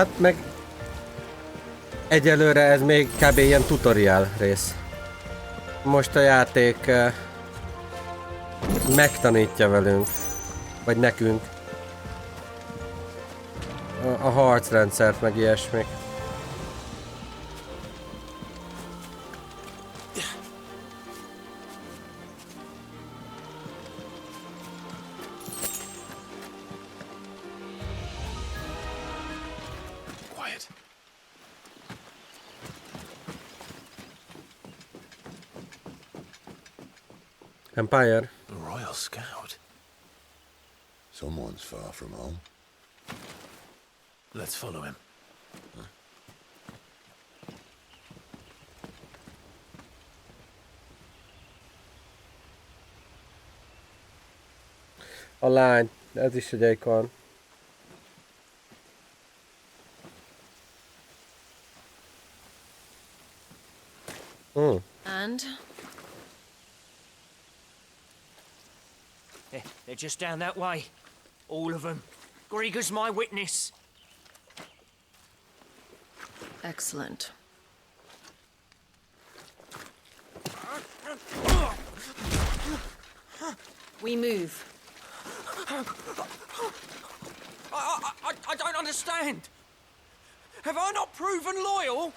[SPEAKER 1] Hát meg egyelőre ez még kb. Ilyen tutorial rész. Most a játék megtanítja velünk, vagy nekünk a harcrendszert, meg ilyesmik. Empire.
[SPEAKER 4] A Royal Scout.
[SPEAKER 8] Someone's far from home.
[SPEAKER 4] Let's follow him.
[SPEAKER 1] A lány, ez is egy ikon.
[SPEAKER 7] And?
[SPEAKER 22] They're just down that way. All of them. Grieger's my witness.
[SPEAKER 7] Excellent. We move.
[SPEAKER 22] I don't understand. Have I not proven loyal?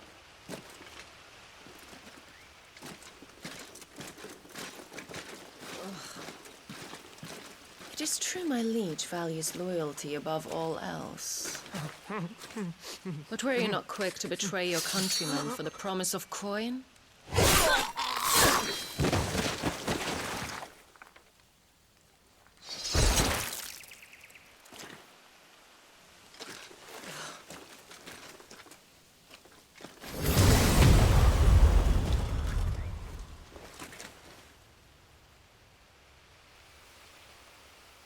[SPEAKER 7] It is true my liege values loyalty above all else. But were you not quick to betray your countrymen for the promise of coin?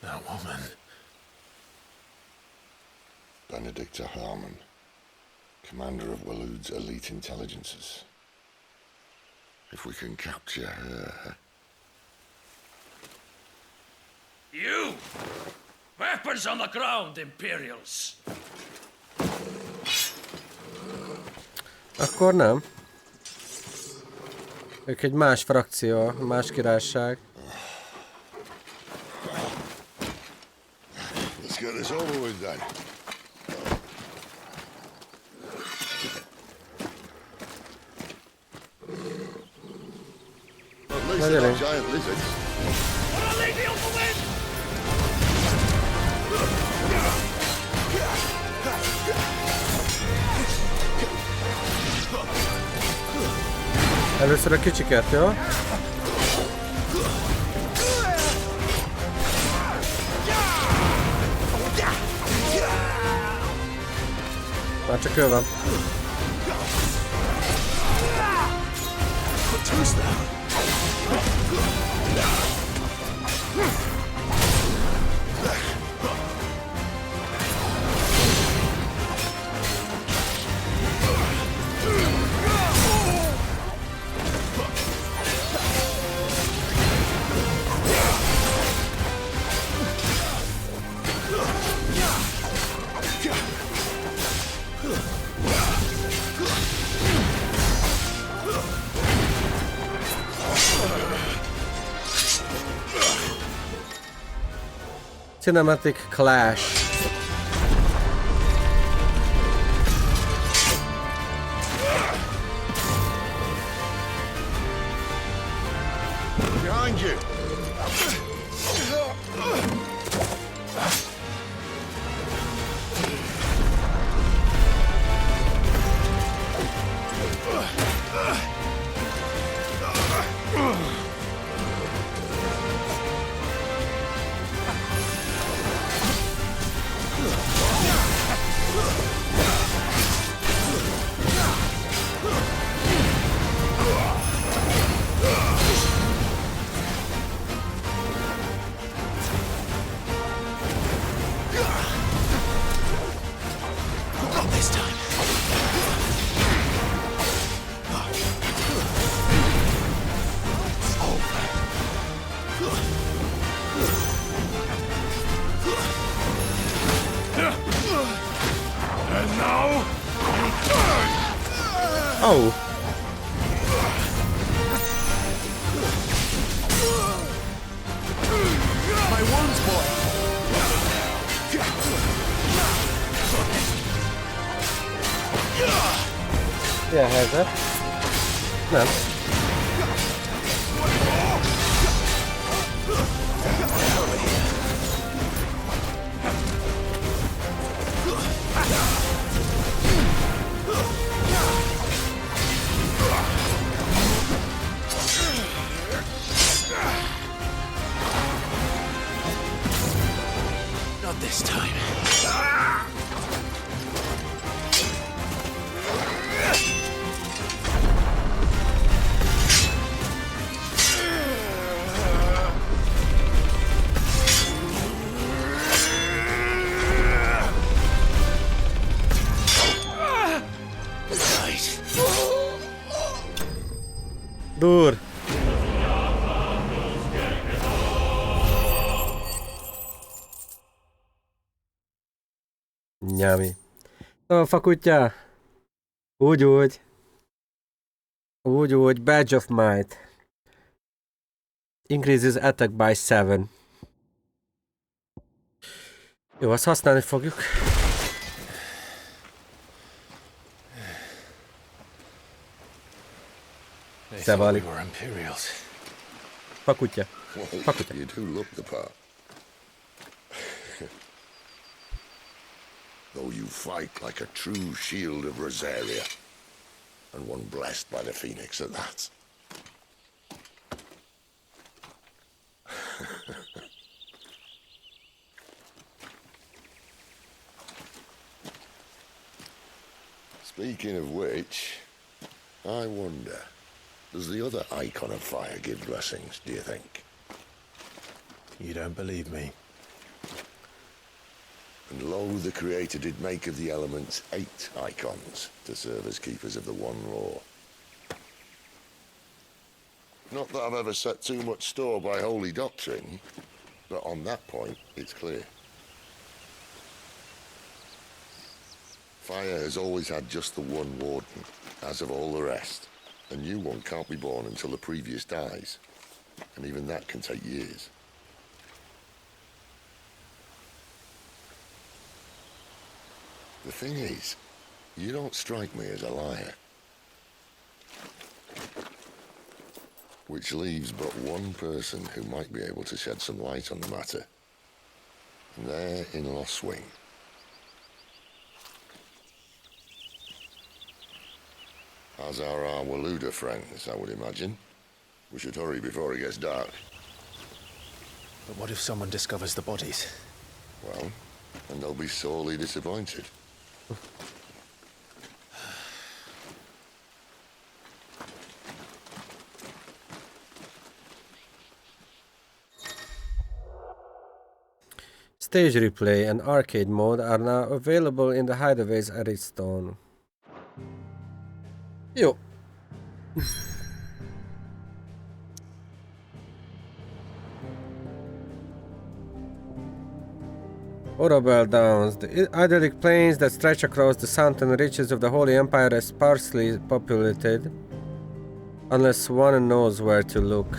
[SPEAKER 4] That woman.
[SPEAKER 8] Benedicta Harmon, commander of Walood's elite intelligences. If we can capture her...
[SPEAKER 5] You! Weapons on the ground, Imperials!
[SPEAKER 1] Akkor nem. Ők egy más frakció, más királyság.
[SPEAKER 8] Let's get this over with then. At least they're not giant lizards.
[SPEAKER 1] Először a kicsiket, jó? Már csak ő van. Cinematic clash.
[SPEAKER 8] Behind you.
[SPEAKER 1] Oh!
[SPEAKER 4] My wounds, boy!
[SPEAKER 1] Ilyen helyzet? Nem.
[SPEAKER 4] Not this time.
[SPEAKER 1] Dur! Nyami. Szóval fakutya. Úgy. Badge of Might. Increases attack by 7. Jó, azt használni fogjuk. Szevali. Fakutya. Fakutya.
[SPEAKER 8] You do look the part. Though you fight like a true shield of Rosaria, and one blessed by the Phoenix at that. Speaking of which, I wonder, does the other icon of fire give blessings, do you think?
[SPEAKER 4] You don't believe me.
[SPEAKER 8] And lo, the Creator did make of the elements 8 icons to serve as keepers of the one law. Not that I've ever set too much store by holy doctrine, but on that point, it's clear. Fire has always had just the one warden, as of all the rest. A new one can't be born until the previous dies, and even that can take years. The thing is, you don't strike me as a liar. Which leaves but one person who might be able to shed some light on the matter. And they're in Lost Swing. As are our Waluda friends, I would imagine. We should hurry before it gets dark.
[SPEAKER 4] But what if someone discovers the bodies?
[SPEAKER 8] Well, and they'll be sorely disappointed.
[SPEAKER 1] Stage replay and arcade mode are now available in the Hideaway's Arizona. Jó. Orabel Downs. The idyllic plains that stretch across the southern reaches of the Holy Empire are sparsely populated, unless one knows where to look.